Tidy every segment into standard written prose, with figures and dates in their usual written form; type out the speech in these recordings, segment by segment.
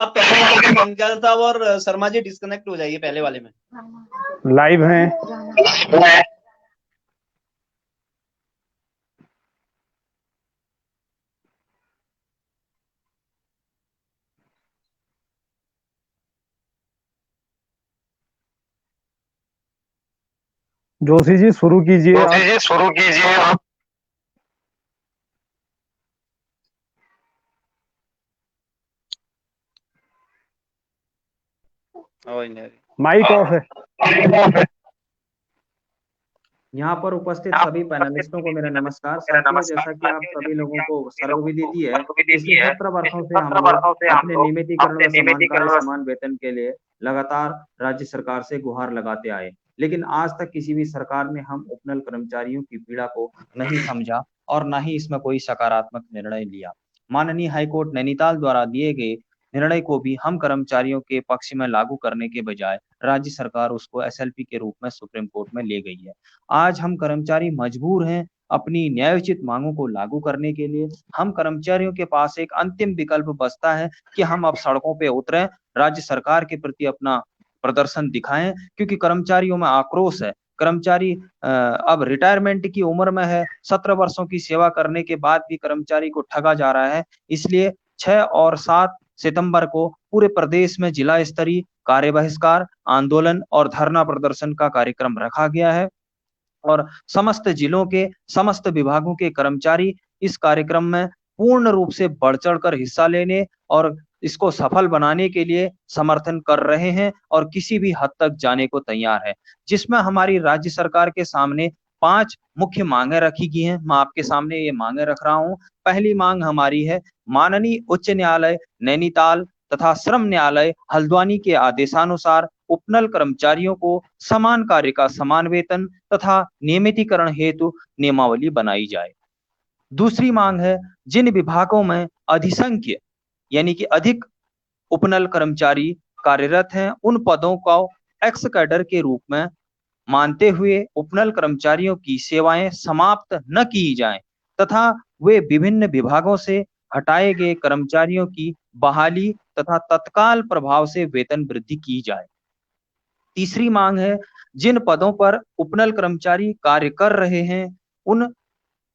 आप पहले वाले में पंकज साहब और शर्मा जी डिस्कनेक्ट हो जाइए पहले वाले में। लाइव हैं। जोशी जी शुरू कीजिए आप। जोशी जी शुरू कीजिए आप। माइक ऑफ है। यहाँ पर उपस्थित सभी पैनलिस्टों को मेरा नमस्कार। साथियों, जैसा कि आप सभी लोगों को सर्वविदित है, पिछले 17 वर्षों से हम लोग अपने नियमितीकरण व समान कार्य समान वेतन के लिए लगातार राज्य सरकार से गुहार लगाते आए, लेकिन आज तक किसी भी सरकार ने हम उपनल कर्मचारियों की पीड़ा को नहीं समझा और न ही इसमें कोई सकारात्मक निर्णय लिया। माननीय हाईकोर्ट नैनीताल द्वारा दिए गए निर्णय को भी हम कर्मचारियों के पक्ष में लागू करने के बजाय राज्य सरकार उसको एसएलपी के रूप में सुप्रीम कोर्ट में ले गई है। आज हम कर्मचारी मजबूर हैं अपनी न्यायोचित मांगों को लागू करने के लिए। हम कर्मचारियों के पास एक अंतिम विकल्प बचता है कि हम अब सड़कों पे उतरें, राज्य सरकार के प्रति अपना प्रदर्शन दिखाएं, क्योंकि कर्मचारियों में आक्रोश है। कर्मचारी अब रिटायरमेंट की उम्र में है, 17 वर्षों की सेवा करने के बाद भी कर्मचारी को ठगा जा रहा है। इसलिए 6 और 7 सितंबर को पूरे प्रदेश में जिला स्तरीय कार्य बहिष्कार आंदोलन और धरना प्रदर्शन का कार्यक्रम रखा गया है और समस्त जिलों के समस्त विभागों के कर्मचारी इस कार्यक्रम में पूर्ण रूप से बढ़ चढ़कर हिस्सा लेने और इसको सफल बनाने के लिए समर्थन कर रहे हैं और किसी भी हद तक जाने को तैयार है, जिसमें हमारी राज्य सरकार के सामने 5 मुख्य मांगे रखी गई हैं। मैं आपके सामने ये मांगे रख रहा हूं। पहली मांग हमारी है, माननीय उच्च न्यायालय नैनीताल तथा श्रम न्यायालय हल्द्वानी के आदेशानुसार उपनल कर्मचारियों को समान कार्य का समान वेतन तथा नियमितीकरण हेतु नियमावली बनाई जाए। दूसरी मांग है, जिन विभागों में अधिसंख्य यानी कि अधिक उपनल कर्मचारी कार्यरत हैं, उन पदों को एक्स कैडर के रूप में मानते हुए उपनल कर्मचारियों की सेवाएं समाप्त न की जाएं तथा वे विभिन्न विभागों से हटाए गए कर्मचारियों की बहाली तथा तत्काल प्रभाव से वेतन वृद्धि की जाए। तीसरी मांग है, जिन पदों पर उपनल कर्मचारी कार्य कर रहे हैं, उन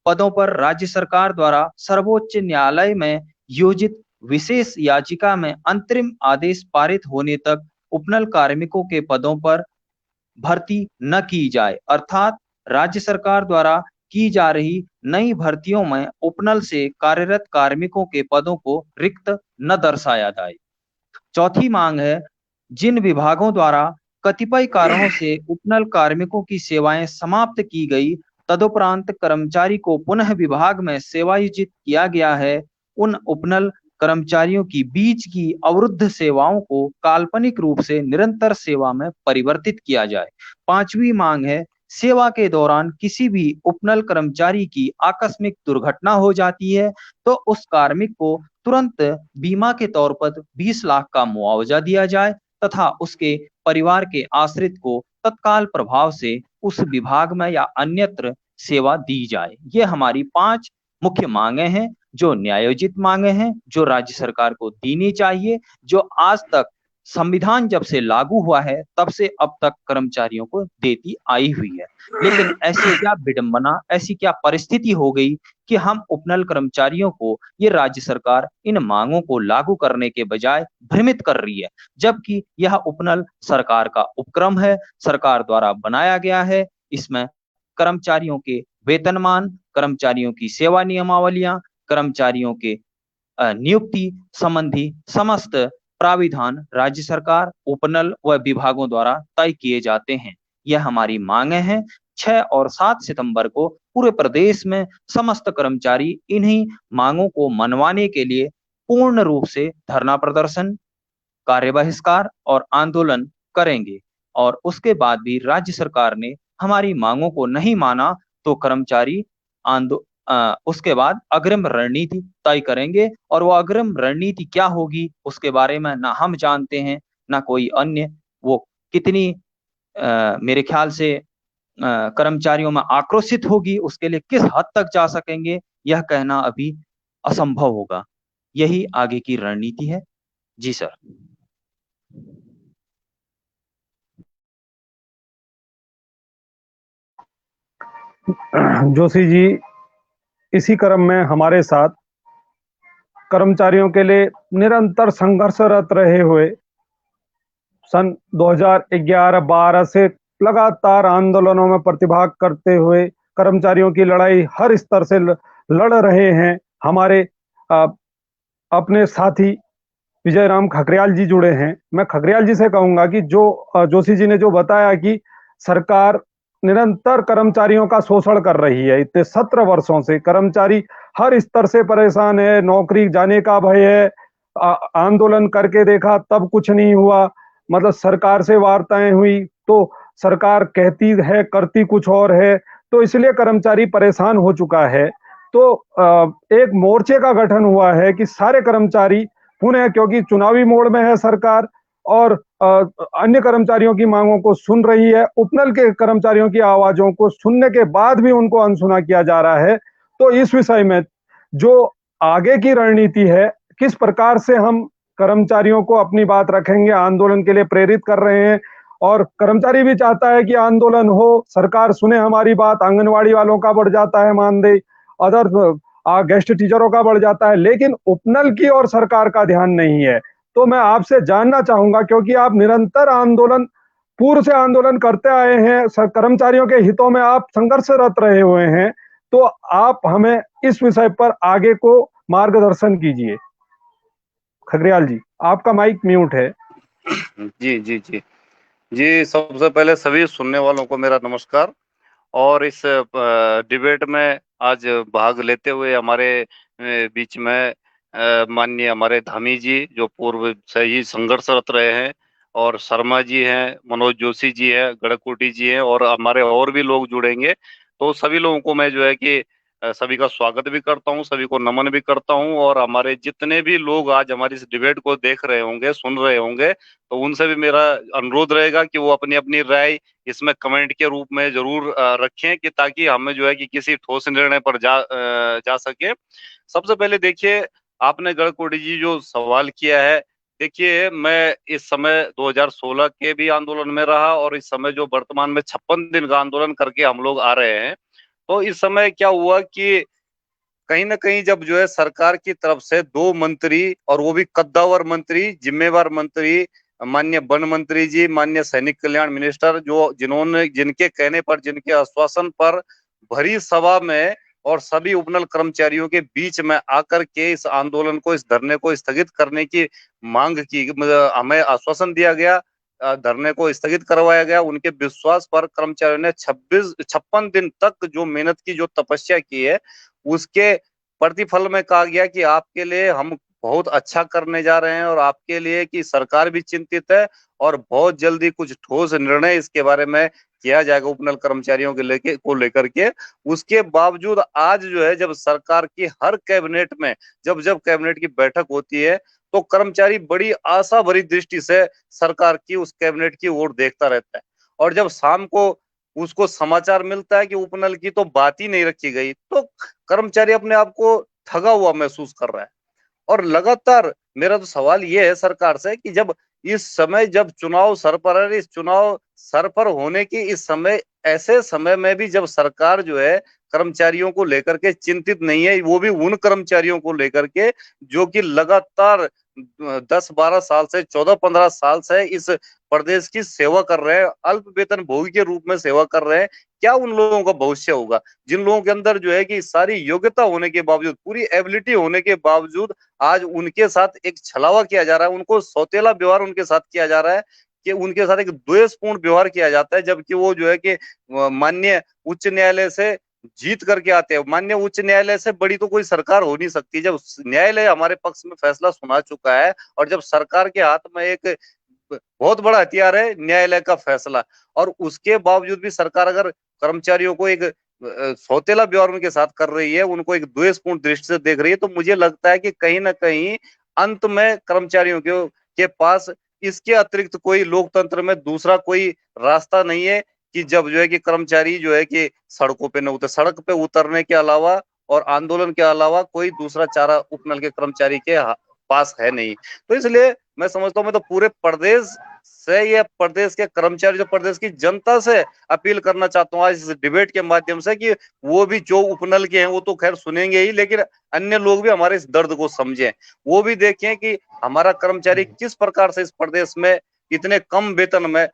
पदों पर राज्य सरकार द्वारा सर्वोच्च न्यायालय में योजित विशेष याचिका में अंतरिम आदेश पारित होने तक उपनल कार्मिकों के पदों पर भर्ती न की जाए, अर्थात राज्य सरकार द्वारा की जा रही नई भर्तियों में उपनल से कार्यरत कार्मिकों के पदों को रिक्त न दर्शाया जाए। चौथी मांग है, जिन विभागों द्वारा कतिपय कारणों से उपनल कार्मिकों की सेवाएं समाप्त की गई, तदुपरांत कर्मचारी को पुनः विभाग में सेवायोजित किया गया है, उन उपनल कर्मचारियों की बीच की अवरुद्ध सेवाओं को काल्पनिक रूप से निरंतर सेवा में परिवर्तित किया जाए। पांचवी मांग है, सेवा के दौरान किसी भी उपनल कर्मचारी की आकस्मिक दुर्घटना हो जाती है तो उस कार्मिक को तुरंत बीमा के तौर पर 20 लाख का मुआवजा दिया जाए तथा उसके परिवार के आश्रित को तत्काल प्रभाव से उस विभाग में या अन्यत्र सेवा दी जाए। ये हमारी 5 मुख्य मांगे हैं, जो न्यायोचित मांगे हैं, जो राज्य सरकार को देनी चाहिए, जो आज तक संविधान जब से लागू हुआ है तब से अब तक कर्मचारियों को देती आई हुई है। लेकिन ऐसी क्या विडंबना, ऐसी क्या परिस्थिति हो गई कि हम उपनल कर्मचारियों को ये राज्य सरकार इन मांगों को लागू करने के बजाय भ्रमित कर रही है, जबकि यह उपनल सरकार का उपक्रम है, सरकार द्वारा बनाया गया है। इसमें कर्मचारियों के वेतनमान, कर्मचारियों की सेवा नियमावलियां, कर्मचारियों के नियुक्ति संबंधी समस्त प्राविधान राज्य सरकार, उपनल व विभागों द्वारा तय किए जाते हैं। यह हमारी मांगे हैं। 6 और 7 सितंबर को पूरे प्रदेश में समस्त कर्मचारी इन्हीं मांगों को मनवाने के लिए पूर्ण रूप से धरना प्रदर्शन, कार्य बहिष्कार और आंदोलन करेंगे और उसके बाद भी राज्य सरकार ने हमारी मांगों को नहीं माना तो कर्मचारी उसके बाद अग्रिम रणनीति तय करेंगे और वो अग्रिम रणनीति क्या होगी उसके बारे में ना हम जानते हैं ना कोई अन्य। वो कितनी मेरे ख्याल से कर्मचारियों में आक्रोशित होगी, उसके लिए किस हद तक जा सकेंगे, यह कहना अभी असंभव होगा। यही आगे की रणनीति है। जी सर। जोशी जी, इसी क्रम में हमारे साथ कर्मचारियों के लिए निरंतर संघर्षरत रहे हुए सन 2011-12 से लगातार आंदोलनों में प्रतिभाग करते हुए कर्मचारियों की लड़ाई हर स्तर से लड़ रहे हैं हमारे अपने साथी विजय राम खकरियाल जी जुड़े हैं। मैं खकरियाल जी से कहूंगा कि जो जोशी जी ने जो बताया कि सरकार निरंतर कर्मचारियों का शोषण कर रही है, इतने 17 वर्षों से कर्मचारी हर स्तर से परेशान है, नौकरी जाने का भय है, आंदोलन करके देखा तब कुछ नहीं हुआ, मतलब सरकार से वार्ताएं हुई तो सरकार कहती है करती कुछ और है, तो इसलिए कर्मचारी परेशान हो चुका है। तो एक मोर्चे का गठन हुआ है कि सारे कर्मचारी पुनः, क्योंकि चुनावी मोड में है सरकार और अन्य कर्मचारियों की मांगों को सुन रही है, उपनल के कर्मचारियों की आवाजों को सुनने के बाद भी उनको अनसुना किया जा रहा है। तो इस विषय में जो आगे की रणनीति है, किस प्रकार से हम कर्मचारियों को अपनी बात रखेंगे, आंदोलन के लिए प्रेरित कर रहे हैं और कर्मचारी भी चाहता है कि आंदोलन हो, सरकार सुने हमारी बात। आंगनवाड़ी वालों का बढ़ जाता है मानदेय, अदर गेस्ट टीचरों का बढ़ जाता है, लेकिन उपनल की और सरकार का ध्यान नहीं है। तो मैं आपसे जानना चाहूंगा, क्योंकि आप निरंतर आंदोलन, पूर्व से आंदोलन करते आए हैं, कर्मचारियों के हितों में आप संघर्षरत रहे हुए हैं, तो आप हमें इस विषय पर आगे को मार्गदर्शन कीजिए। खगरियाल जी, आपका माइक म्यूट है। जी जी जी जी, सबसे पहले सभी सुनने वालों को मेरा नमस्कार। और इस डिबेट में आज भाग लेते हुए हमारे बीच में माननीय हमारे धामी जी, जो पूर्व से ही संघर्षरत रहे हैं, और शर्मा जी हैं, मनोज जोशी जी हैं, गड़कोटी जी हैं, और हमारे और भी लोग जुड़ेंगे। तो सभी लोगों को मैं जो है कि सभी का स्वागत भी करता हूं, सभी को नमन भी करता हूं। और हमारे जितने भी लोग आज हमारी इस डिबेट को देख रहे होंगे, सुन रहे होंगे, तो उनसे भी मेरा अनुरोध रहेगा कि वो अपनी अपनी राय इसमें कमेंट के रूप में जरूर रखें, कि ताकि हमें जो है कि किसी ठोस निर्णय पर जा सके। सबसे पहले देखिए, आपने गड़कोटी जी जो सवाल किया है, देखिए मैं इस समय 2016 के भी आंदोलन में रहा, और इस समय जो वर्तमान में 56 दिन का आंदोलन करके हम लोग आ रहे हैं। तो इस समय क्या हुआ कि कहीं ना कहीं जब जो है सरकार की तरफ से 2 मंत्री, और वो भी कद्दावर मंत्री, जिम्मेवार मंत्री, माननीय वन मंत्री जी, माननीय सैनिक कल्याण मिनिस्टर, जिन्होंने, जिनके कहने पर, जिनके आश्वासन पर भरी सभा में और सभी उपनल कर्मचारियों के बीच में आकर के इस आंदोलन को, इस धरने को स्थगित करने की मांग की, हमें आश्वासन दिया गया, धरने को स्थगित करवाया गया। उनके विश्वास पर कर्मचारियों ने 56 दिन तक जो मेहनत की, जो तपस्या की है, उसके प्रतिफल में कहा गया कि आपके लिए हम बहुत अच्छा करने जा रहे हैं, और आपके लिए कि सरकार भी चिंतित है, और बहुत जल्दी कुछ ठोस निर्णय इसके बारे में किया जाएगा उपनल कर्मचारियों के लेकर के। उसके बावजूद आज जो है, जब सरकार की हर कैबिनेट में, जब कैबिनेट की बैठक होती है, तो कर्मचारी बड़ी आशा भरी दृष्टि से सरकार की उस कैबिनेट की ओर देखता रहता है। और जब शाम को उसको समाचार मिलता है कि उपनल की तो बात ही नहीं रखी गई, तो कर्मचारी अपने आप को ठगा हुआ महसूस कर रहा है। और लगातार मेरा तो सवाल ये है सरकार से कि जब इस समय, जब चुनाव सर पर है, इस चुनाव सर पर होने की इस समय, ऐसे समय में भी जब सरकार जो है कर्मचारियों को लेकर के चिंतित नहीं है, वो भी उन कर्मचारियों को लेकर के जो कि लगातार 10-12 साल से, 14-15 साल से इस प्रदेश की सेवा कर रहे हैं, अल्प वेतन भोगी के रूप में सेवा कर रहे हैं, क्या उन लोगों का भविष्य होगा? जिन लोगों के अंदर जो है कि सारी योग्यता होने के बावजूद, पूरी एबिलिटी होने के बावजूद, आज उनके साथ एक छलावा किया जा रहा है, उनको सौतेला व्यवहार उनके साथ किया जा रहा है, कि उनके साथ एक द्वेषपूर्ण व्यवहार किया जाता है, जबकि वो जो है कि माननीय उच्च न्यायालय से जीत करके आते हैं। माननीय उच्च न्यायालय से बड़ी तो कोई सरकार हो नहीं सकती। जब न्यायालय हमारे पक्ष में फैसला सुना चुका है, और जब सरकार के हाथ में एक बहुत बड़ा हथियार है न्यायालय का फैसला, और उसके बावजूद भी सरकार अगर कर्मचारियों को एक सौतेला व्यवहार उनके साथ कर रही है, उनको एक द्वेषपूर्ण दृष्टि से देख रही है, तो मुझे लगता है कि कहीं ना कहीं अंत में कर्मचारियों के पास इसके अतिरिक्त कोई लोकतंत्र में दूसरा कोई रास्ता नहीं है, कि जब जो है कि कर्मचारी जो है कि सड़कों पे न उतर, सड़क पे उतरने के अलावा और आंदोलन के अलावा कोई दूसरा चारा उपनल के कर्मचारी के पास है नहीं। तो इसलिए मैं समझता हूँ मैं तो पूरे प्रदेश से, ये प्रदेश के कर्मचारी, जो प्रदेश की जनता से अपील करना चाहता हूँ आज इस डिबेट के माध्यम से कि वो भी जो उपनल के हैं वो तो खैर सुनेंगे ही, लेकिन अन्य लोग भी हमारे इस दर्द को समझें, वो भी देखें कि हमारा कर्मचारी किस प्रकार से इस प्रदेश में इतने कम वेतन में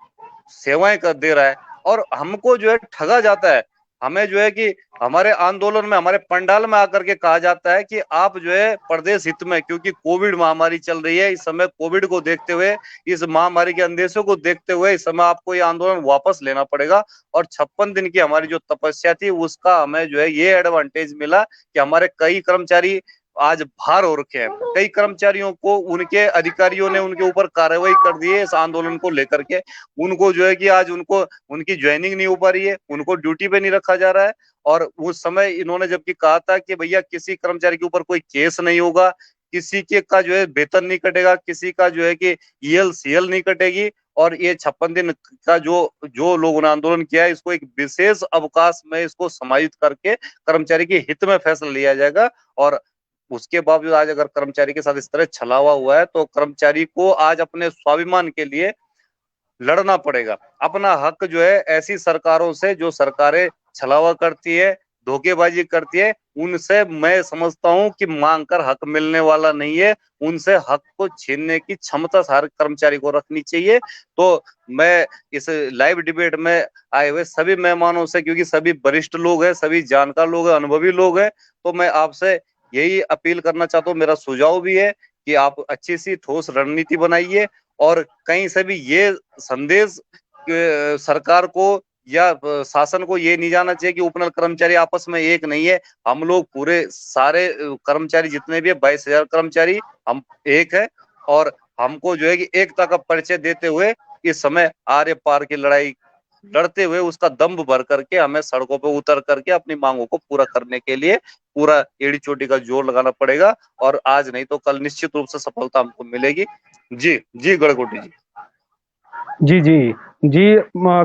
सेवाएं कर दे रहा है और हमको जो है ठगा जाता है। हमें जो है कि हमारे आंदोलन में, हमारे पंडाल में आकर के कहा जाता है कि आप जो है प्रदेश हित में, क्योंकि कोविड महामारी चल रही है, इस समय कोविड को देखते हुए, इस महामारी के अंदेशों को देखते हुए इस समय आपको ये आंदोलन वापस लेना पड़ेगा। और 56 दिन की हमारी जो तपस्या थी उसका हमें जो है ये एडवांटेज मिला कि हमारे कई कर्मचारी आज भार हो रखे हैं। कई कर्मचारियों को उनके अधिकारियों ने उनके ऊपर कार्रवाई कर दी है इस आंदोलन को लेकर के। उनको जो है कि आज उनको उनकी ज्वाइनिंग नहीं हो पा रही है, उनको ड्यूटी पे नहीं रखा जा रहा है। और उस समय इन्होंने जबकि कहा था कि भैया किसी कर्मचारी के ऊपर कोई केस नहीं होगा, किसी के का जो है वेतन नहीं कटेगा, किसी का जो है कि ELCL नहीं कटेगी, और ये 56 दिन का जो लोगों ने आंदोलन किया है इसको एक विशेष अवकाश में इसको समायोजित करके कर्मचारी के हित में फैसला लिया जाएगा। और उसके बावजूद आज अगर कर्मचारी के साथ इस तरह छलावा हुआ है तो कर्मचारी को आज अपने स्वाभिमान के लिए लड़ना पड़ेगा। अपना हक जो है ऐसी सरकारों से, जो सरकारें छलावा करती है, धोखेबाजी करती है, उनसे मैं समझता हूं कि मांग कर हक मिलने वाला नहीं है। उनसे हक को छीनने की क्षमता हर कर्मचारी को रखनी चाहिए। तो मैं इस लाइव डिबेट में आए हुए सभी मेहमानों से, क्योंकि सभी वरिष्ठ लोग हैं, सभी जानकार लोग हैं, अनुभवी लोग हैं, तो मैं आपसे यही अपील करना चाहता हूँ, मेरा सुझाव भी है कि आप अच्छी सी ठोस रणनीति बनाइए और कहीं से भी ये संदेश सरकार को या शासन को ये नहीं जाना चाहिए कि उपनल कर्मचारी आपस में एक नहीं है। हम लोग पूरे सारे कर्मचारी जितने भी है 22,000 कर्मचारी हम एक है, और हमको जो है कि एकता का परिचय देते हुए इस समय आर्य पार की लड़ाई लड़ते हुए उसका दम्भ भर करके हमें सड़कों पे उतर करके अपनी मांगों को पूरा करने के लिए पूरा एड़ी चोटी का जोर लगाना पड़ेगा। और आज नहीं तो कल निश्चित रूप से सफलता हमको मिलेगी। जी जी गढ़कोटी जी। जी जी जी,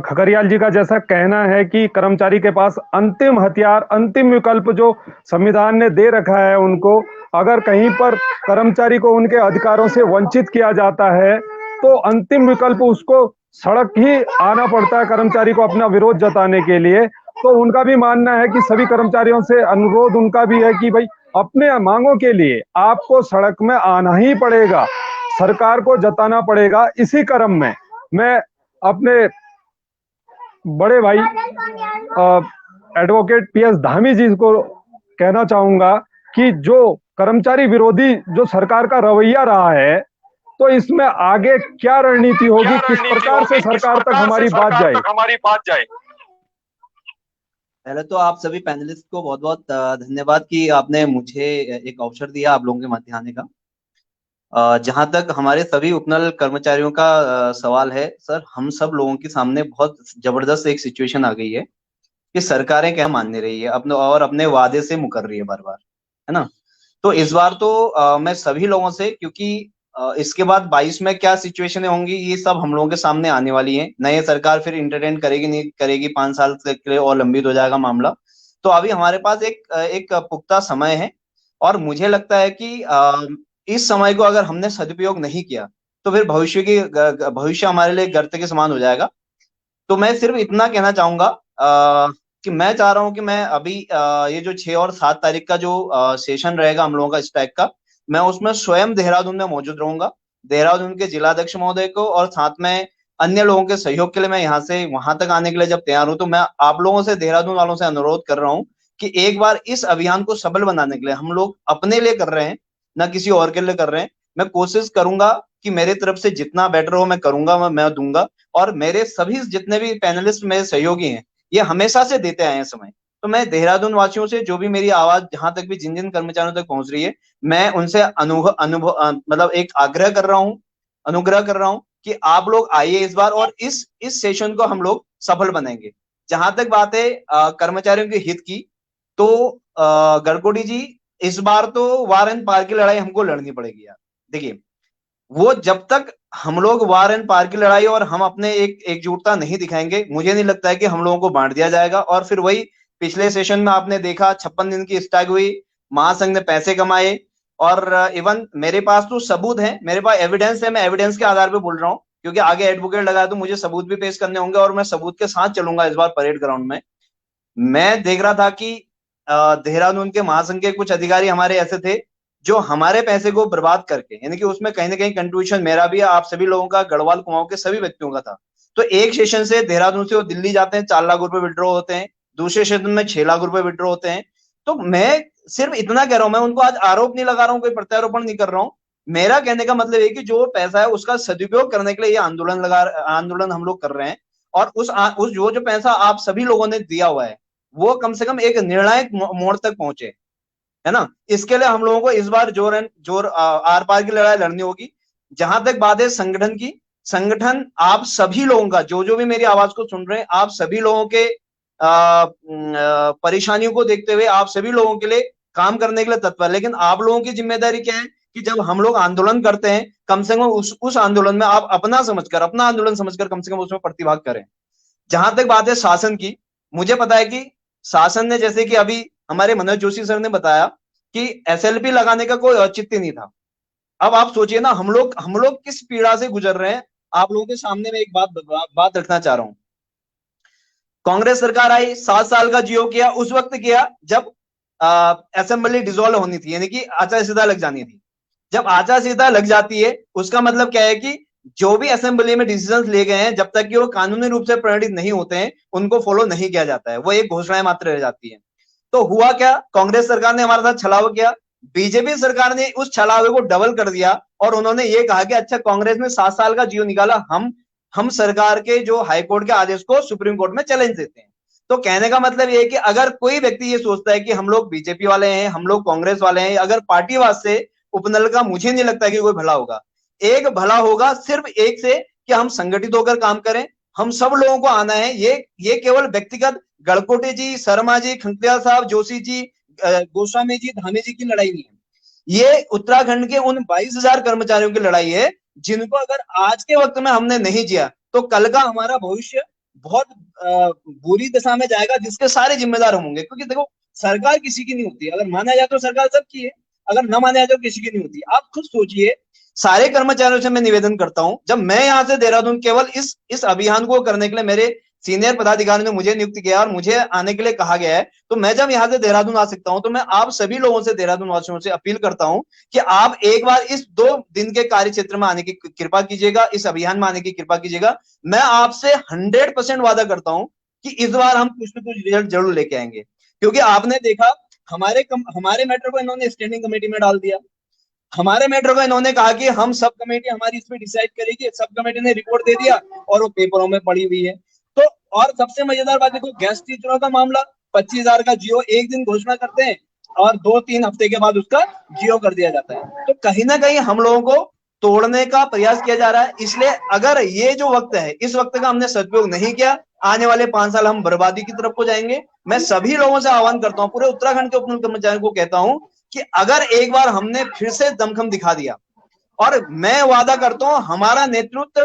खगड़ियाल जी का जैसा कहना है कि कर्मचारी के पास अंतिम हथियार, अंतिम विकल्प जो संविधान ने दे रखा है उनको, अगर कहीं पर कर्मचारी को उनके अधिकारों से वंचित किया जाता है तो अंतिम विकल्प उसको सड़क ही आना पड़ता है कर्मचारी को अपना विरोध जताने के लिए। तो उनका भी मानना है कि सभी कर्मचारियों से अनुरोध उनका भी है कि भाई अपने मांगों के लिए आपको सड़क में आना ही पड़ेगा, सरकार को जताना पड़ेगा। इसी क्रम में मैं अपने बड़े भाई एडवोकेट PS धामी जी को कहना चाहूंगा कि जो कर्मचारी विरोधी जो सरकार का रवैया रहा है, तो इसमें आगे क्या रणनीति होगी, किस प्रकार से सरकार तक हमारी बात जाए। पहले तो आप सभी पैनलिस्ट को बहुत बहुत धन्यवाद कि आपने मुझे एक अवसर दिया आप लोगों के मध्य आने का। जहां तक हमारे सभी उपनल कर्मचारियों का सवाल है, सर हम सब लोगों के सामने बहुत जबरदस्त एक सिचुएशन आ गई है कि सरकारें क्या मान नहीं रही है अपने, और अपने वादे से मुकर रही है बार बार, है ना। तो इस बार तो मैं सभी लोगों से, क्योंकि इसके बाद 22 में क्या सिचुएशनें होंगी ये सब हम लोगों के सामने आने वाली है। नई सरकार फिर इंटरटेन करेगी नहीं करेगी, 5 साल के लिए और लंबित हो जाएगा मामला। तो अभी हमारे पास एक पुख्ता समय है, और मुझे लगता है कि इस समय को अगर हमने सदुपयोग नहीं किया तो फिर भविष्य हमारे लिए गर्त के समान हो जाएगा। तो मैं सिर्फ इतना कहना चाहूंगा कि मैं चाह रहा हूं कि मैं अभी ये जो 6 और 7 तारीख का जो सेशन रहेगा हम लोगों का स्ट्राइक का, मैं उसमें स्वयं देहरादून में मौजूद रहूंगा। देहरादून के जिलाध्यक्ष महोदय को और साथ में अन्य लोगों के सहयोग के लिए मैं यहाँ से वहां तक आने के लिए जब तैयार हूं, तो मैं आप लोगों से, देहरादून वालों से अनुरोध कर रहा हूँ कि एक बार इस अभियान को सफल बनाने के लिए, हम लोग अपने लिए कर रहे हैं ना किसी और के लिए कर रहे हैं, मैं कोशिश करूंगा कि मेरे तरफ से जितना बेटर हो मैं करूंगा, मैं दूंगा। और मेरे सभी जितने भी पैनलिस्ट मेरे सहयोगी हैं ये हमेशा से देते आए हैं समय। तो मैं देहरादून वासियों से, जो भी मेरी आवाज जहां तक भी जिन जिन कर्मचारियों तक पहुंच रही है, मैं उनसे मतलब एक आग्रह कर रहा हूं, अनुग्रह कर रहा हूं कि आप लोग आइए इस बार, और इस सेशन को हम लोग सफल बनाएंगे। जहां तक बात है कर्मचारियों के हित की, तो गड़कोटी जी इस बार तो वार एंड पार की लड़ाई हमको लड़नी पड़ेगी यार। देखिए, वो जब तक हम लोग वार एंड पार की लड़ाई और हम अपने एकजुटता नहीं दिखाएंगे, मुझे नहीं लगता है कि हम लोगों को बांट दिया जाएगा। और फिर वही पिछले सेशन में आपने देखा 56 दिन की स्ट्राइक हुई, महासंघ ने पैसे कमाए और इवन मेरे पास तो सबूत है, मेरे पास एविडेंस है, मैं एविडेंस के आधार पे बोल रहा हूँ, क्योंकि आगे एडवोकेट लगा तो मुझे सबूत भी पेश करने होंगे और मैं सबूत के साथ चलूंगा इस बार परेड ग्राउंड में। मैं देख रहा था कि देहरादून के महासंघ के कुछ अधिकारी हमारे ऐसे थे जो हमारे पैसे को बर्बाद करके, यानी कि उसमें कहीं ना कहीं कंट्रीब्यूशन मेरा भी, आप सभी लोगों का, गढ़वाल कुमाऊं के सभी व्यक्तियों का था। तो एक सेशन से देहरादून से वो दिल्ली जाते हैं, 4 लाख रुपए विड्रॉ होते हैं, दूसरे सेशन में 6 लाख रुपए विड्रॉ होते हैं। तो मैं सिर्फ इतना कह रहा हूं, मैं उनको आज आरोप नहीं लगा रहा हूं, कोई प्रत्यारोपण नहीं कर रहा हूं। मेरा कहने का मतलब है कि जो पैसा है उसका सदुपयोग करने के लिए ये आंदोलन हम लोग कर रहे हैं। और उस जो पैसा आप सभी लोगों ने दिया हुआ है वो कम से कम एक निर्णायक मोड़ तक पहुंचे, है ना। इसके लिए हम लोगों को इस बार जोर आर पार की लड़ाई लड़नी होगी। जहां तक बात है संगठन की, संगठन आप सभी लोगों का, जो भी मेरी आवाज को सुन रहे हैं, आप सभी लोगों के परेशानियों को देखते हुए आप सभी लोगों के लिए काम करने के लिए तत्पर। लेकिन आप लोगों की जिम्मेदारी क्या है कि जब हम लोग आंदोलन करते हैं, कम से कम उस आंदोलन में आप अपना आंदोलन समझकर कम से कम उसमें प्रतिभाग करें। जहां तक बात है शासन की, मुझे पता है कि शासन ने, जैसे कि अभी हमारे मनोज जोशी सर ने बताया कि एसएलपी लगाने का कोई औचित्य नहीं था। अब आप सोचिए ना, हम लोग किस पीड़ा से गुजर रहे हैं। आप लोगों के सामने में एक बात रखना चाह रहा हूं। कांग्रेस सरकार आई, 7 साल का जियो किया, उस वक्त किया जब असेंबली डिसॉल्व होनी थी, यानी कि आचार संहिता लग जानी थी। जब आचार संहिता लग जाती है उसका मतलब क्या है कि जो भी असेंबली में डिसीजंस लिए गए हैं, जब तक कि वो कानूनी रूप से परिणित नहीं होते हैं, उनको फॉलो नहीं किया जाता है, वो एक घोषणाएं मात्र रह जाती है। तो हुआ क्या, कांग्रेस सरकार ने हमारे साथ छलावा किया, बीजेपी सरकार ने उस छलावे को डबल कर दिया और उन्होंने ये कहा कि अच्छा, कांग्रेस ने 7 साल का जियो निकाला, हम सरकार के जो हाईकोर्ट के आदेश को सुप्रीम कोर्ट में चैलेंज देते हैं। तो कहने का मतलब ये है कि अगर कोई व्यक्ति ये सोचता है कि हम लोग बीजेपी वाले हैं, हम लोग कांग्रेस वाले हैं, अगर पार्टीवाद से उपनल का मुझे नहीं लगता कि कोई भला होगा। एक भला होगा सिर्फ एक से, कि हम संगठित होकर काम करें, हम सब लोगों को आना है। ये केवल व्यक्तिगत गड़कोटे जी, शर्मा जी, खंगतियाल साहब, जोशी जी, गोस्वामी जी, धामी जी की लड़ाई नहीं है। ये उत्तराखंड के उन 22,000 कर्मचारियों की लड़ाई है जिनको अगर आज के वक्त में हमने नहीं जिया तो कल का हमारा भविष्य बहुत बुरी दशा में जाएगा, जिसके सारे जिम्मेदार हम होंगे। क्योंकि देखो, सरकार किसी की नहीं होती, अगर माना जाए तो सरकार सबकी है, अगर न माना जाए तो किसी की नहीं होती। आप खुद सोचिए, सारे कर्मचारियों से मैं निवेदन करता हूं, जब मैं यहां से देहरादून केवल इस अभियान को करने के लिए मेरे सीनियर पदाधिकारी ने मुझे नियुक्त किया और मुझे आने के लिए कहा गया है, तो मैं जब यहां से देहरादून आ सकता हूं, तो मैं आप सभी लोगों से, देहरादून वासियों से अपील करता हूं कि आप एक बार इस 2 दिन के कार्य क्षेत्र में आने की कृपा कीजिएगा, इस अभियान में आने की कृपा कीजिएगा। मैं आपसे 100% वादा करता हूं कि इस बार हम कुछ न कुछ रिजल्ट जरूर लेके आएंगे। क्योंकि आपने देखा, हमारे मैटर को इन्होंने स्टैंडिंग कमेटी में डाल दिया, हमारे मैटर को इन्होंने कहा कि हम सब कमेटी हमारी इस पे डिसाइड करेगी, सब कमेटी ने रिपोर्ट दे दिया और वो पेपरों में पड़ी हुई है। तो और सबसे मजेदार बात देखो, गेस्ट टीचरों का मामला, 25,000 का जियो एक दिन घोषणा करते हैं और 2-3 हफ्ते के बाद उसका जियो कर दिया जाता है। तो कहीं ना कहीं हम लोगों को तोड़ने का प्रयास किया जा रहा है। इसलिए अगर ये जो वक्त है, इस वक्त का हमने सदुपयोग नहीं किया, आने वाले 5 साल हम बर्बादी की तरफ को जाएंगे। मैं सभी लोगों से आह्वान करता हूं, पूरे उत्तराखंड के उपनल कर्मचारियों को कहता हूं कि अगर एक बार हमने फिर से दमखम दिखा दिया, और मैं वादा करता हूं हमारा नेतृत्व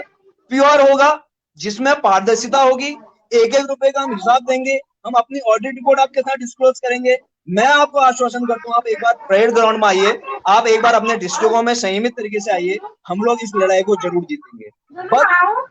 प्योर होगा, जिसमें पारदर्शिता होगी, एक रुपए का हम हिसाब देंगे, हम अपनी ऑडिट रिपोर्ट आपके साथ डिस्क्लोज करेंगे। मैं आपको आश्वासन करता हूं, आप एक बार परेड ग्राउंड में आइए, आप एक बार अपने डिस्ट्रिक्टों में संयमित तरीके से आइए, हम लोग इस लड़ाई को जरूर जीतेंगे। बस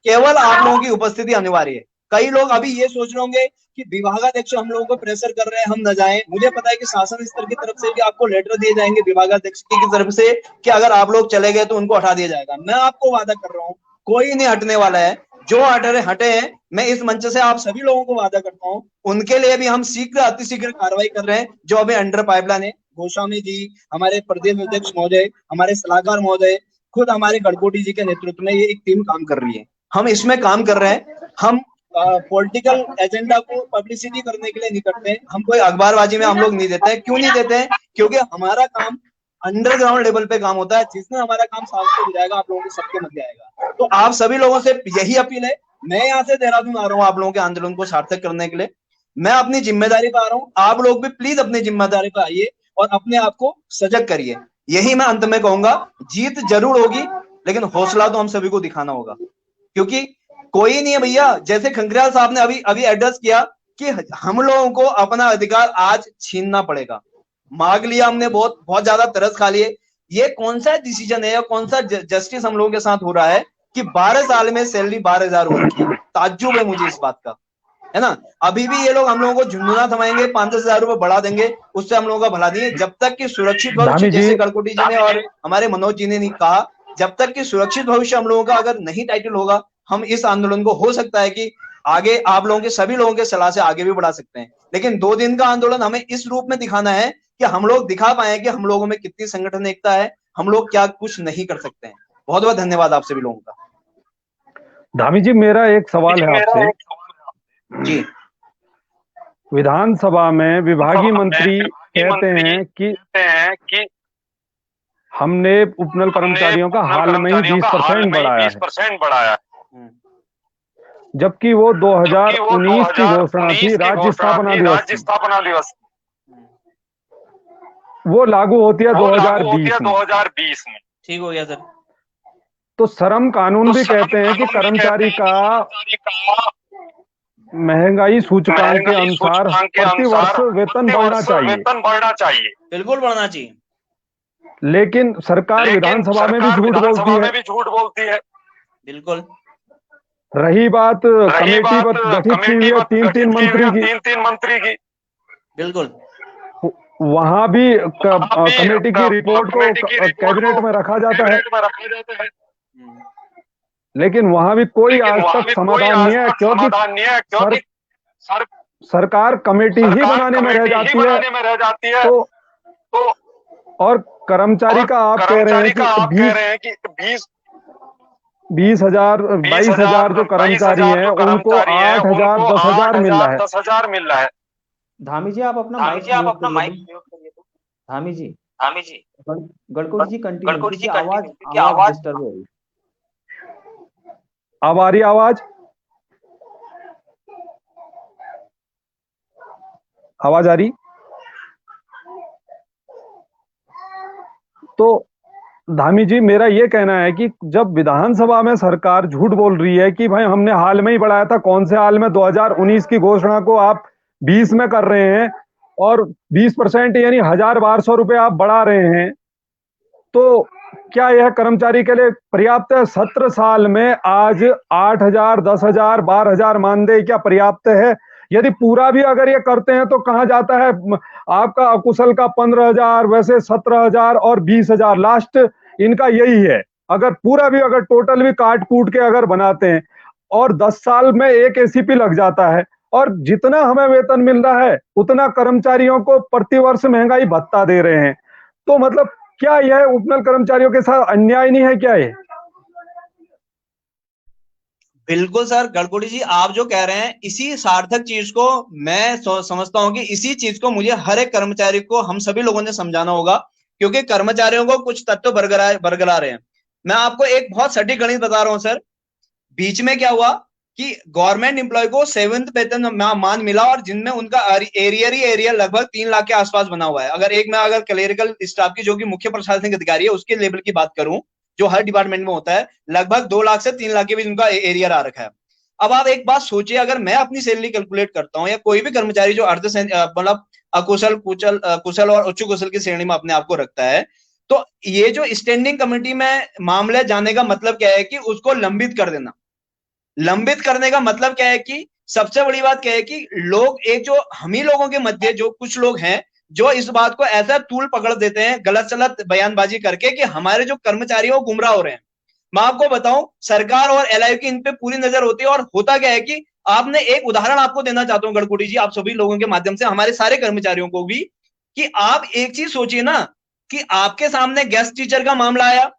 केवल आप लोगों की उपस्थिति अनिवार्य है। कई लोग अभी ये सोच रहे होंगे कि विभागाध्यक्ष हम लोगों को प्रेशर कर रहे हैं, हम न जाएं। मुझे पता है कि शासन स्तर की तरफ से भी आपको लेटर दिए जाएंगे विभागाध्यक्ष की तरफ से कि अगर आप लोग चले गए तो उनको हटा दिया जाएगा। मैं आपको वादा कर रहा हूं, कोई नहीं हटने वाला है। जो हटे हैं, मैं इस मंच से आप सभी लोगों को वादा करता हूं, उनके लिए भी हम शीघ्र, अतिशीघ्र कार्रवाई कर रहे हैं। जो अभी अंडर पाइपलाइन है, गोस्वामी जी, हमारे प्रदेश अध्यक्ष महोदय, हमारे सलाहकार महोदय, खुद हमारे गड़कोटी जी के नेतृत्व में ये एक टीम काम कर रही है। हम इसमें काम कर रहे हैं। हम पॉलिटिकल एजेंडा को पब्लिसिटी करने के लिए नहीं करते हैं, हम कोई अखबारबाजी में हम लोग नहीं देते हैं। क्यों नहीं देते हैं? क्योंकि हमारा काम अंडरग्राउंड लेवल पे काम होता है। जिसमें हमारा काम साफ हो जाएगा, आप लोगों के सबके मध्य आएगा। तो आप सभी लोगों से यही अपील है। मैं यहाँ से देहरादून आ रहा हूँ आप लोगों के आंदोलन को सार्थक करने के लिए। मैं अपनी जिम्मेदारी पर आ रहा हूँ, आप लोग भी प्लीज अपनी जिम्मेदारी पर आइए और अपने आप को सजग करिए। यही मैं अंत में कहूंगा। जीत जरूर होगी, लेकिन हौसला तो हम सभी को दिखाना होगा, क्योंकि कोई नहीं है भैया। जैसे खंगरियाल साहब ने अभी एड्रेस किया कि हम लोगों को अपना अधिकार आज छीनना पड़ेगा। मांग लिया हमने, बहुत बहुत ज्यादा तरस खा लिए। ये कौन सा डिसीजन है या कौन सा जस्टिस हम लोगों के साथ हो रहा है कि 12 साल में सैलरी 12,000 हो रखी है। ताज्जुब है मुझे इस बात का, है ना। अभी भी ये लोग हम लोगों को झुंझुना थमाएंगे, 5-10 हजार रुपए बढ़ा देंगे, उससे हम लोगों का भला नहीं है। जब तक कि सुरक्षित भविष्य, धामी जी, जैसे गड़कोटी जी ने और हमारे मनोज जी ने नहीं कहा, जब तक कि सुरक्षित भविष्य हम लोगों का अगर नहीं टाइटल होगा, हम इस आंदोलन को हो सकता है कि आगे आप लोगों के सभी लोगों के सलाह से आगे भी बढ़ा सकते हैं। लेकिन 2 दिन का आंदोलन हमें इस रूप में दिखाना है कि हम लोग दिखा पाए कि हम लोगों में कितनी संगठन एकता है, हम लोग क्या कुछ नहीं कर सकते हैं। बहुत बहुत धन्यवाद आप सभी लोगों का। धामी जी, मेरा एक सवाल है आपसे। जी, विधानसभा में विभागीय मंत्री कहते हैं कि हमने उपनल कर्मचारियों का हाल में ही 20% बढ़ाया है, जबकि वो 2019 की घोषणा थी राज्य स्थापना दिवस की। वो लागू होती है 2020 में। ठीक हो गया सर। तो श्रम कानून भी कहते हैं कि कर्मचारी का महंगाई सूचकांक के अनुसार प्रतिवर्ष वेतन बढ़ना चाहिए। बिल्कुल बढ़ना चाहिए। लेकिन सरकार विधानसभा में भी झूठ बोलती है। बिल्कुल। रही बात कमेटी गठित की हुई है 3 मंत्री की। बिल्कुल। वहां भी कमेटी की रिपोर्ट को कैबिनेट में रखा जाता है, लेकिन वहां भी कोई आज तक समाधान नहीं है, क्योंकि सरकार कमेटी ही बनाने में रह जाती है। तो और कर्मचारी का आप कह रहे हैं कि 22,000 जो कर्मचारी हैं उनको 8,000 10,000 मिल रहा है। धामी जी आप अपना माइक म्यूट करिए तो। धामी जी गड़कोटी जी कंटिन्यू कीजिए, आवाज डिस्टर्ब हो रही है। अब आ रही आवाज आ रही। तो धामी जी, मेरा ये कहना है कि जब विधानसभा में सरकार झूठ बोल रही है कि भाई हमने हाल में ही बढ़ाया था, कौन से हाल में, 2019 की घोषणा को आप 20 में कर रहे हैं और 20% यानी 1,000-1,200 रुपए आप बढ़ा रहे हैं, तो क्या यह कर्मचारी के लिए पर्याप्त है? 17 साल में आज 8,000 10,000 12,000 मानदेय क्या पर्याप्त है? यदि पूरा भी अगर ये करते हैं तो कहां जाता है आपका अकुशल का 15,000, वैसे 17,000 और 20,000 लास्ट इनका यही है। अगर पूरा भी अगर टोटल भी काट कूट के अगर बनाते हैं और 10 साल में एक एसीपी लग जाता है, और जितना हमें वेतन मिल रहा है उतना कर्मचारियों को प्रतिवर्ष महंगाई भत्ता दे रहे हैं, तो मतलब क्या यह उपनल कर्मचारियों के साथ अन्याय नहीं है क्या ये? बिल्कुल सर, गड़कोटी जी आप जो कह रहे हैं इसी सार्थक चीज को मैं समझता हूं कि इसी चीज को मुझे हर एक कर्मचारी को हम सभी लोगों ने समझाना होगा, क्योंकि कर्मचारियों को कुछ तत्व बरगला रहे हैं। मैं आपको एक बहुत सटीक गणित बता रहा हूं सर। बीच में क्या हुआ कि गवर्नमेंट एम्प्लॉय को 7th वेतन मान मिला और जिनमें उनका एरिया लगभग 3 लाख के आसपास बना हुआ है। अगर क्लेरिकल स्टाफ की जो कि मुख्य प्रशासनिक अधिकारी है उसके लेवल की बात करूं, जो हर डिपार्टमेंट में होता है, लगभग 2 लाख से 3 लाख के बीच उनका एरियर आ रखा है। अब आप एक बात सोचिए, अगर मैं अपनी सैलरी कैलकुलेट करता हूं या कोई भी कर्मचारी जो मतलब कुशल और उच्च कुशल की श्रेणी में अपने आप को रखता है, तो ये जो स्टैंडिंग कमेटी में मामले जाने का मतलब क्या है कि उसको लंबित कर देना। लंबित करने का मतलब क्या है कि सबसे बड़ी बात क्या है कि लोग एक जो हम ही लोगों के मध्य जो कुछ लोग हैं जो इस बात को ऐसा तूल पकड़ देते हैं गलत सलत बयानबाजी करके कि हमारे जो कर्मचारी वो गुमराह हो रहे हैं। मैं आपको बताऊं, सरकार और एलआईयू की इन पे पूरी नजर होती है। और होता क्या है कि आपने एक उदाहरण आपको देना चाहता हूं गड़कोटी जी, आप सभी लोगों के माध्यम से हमारे सारे कर्मचारियों को भी, कि आप एक चीज सोचिए ना कि आपके सामने गेस्ट टीचर का मामला आया,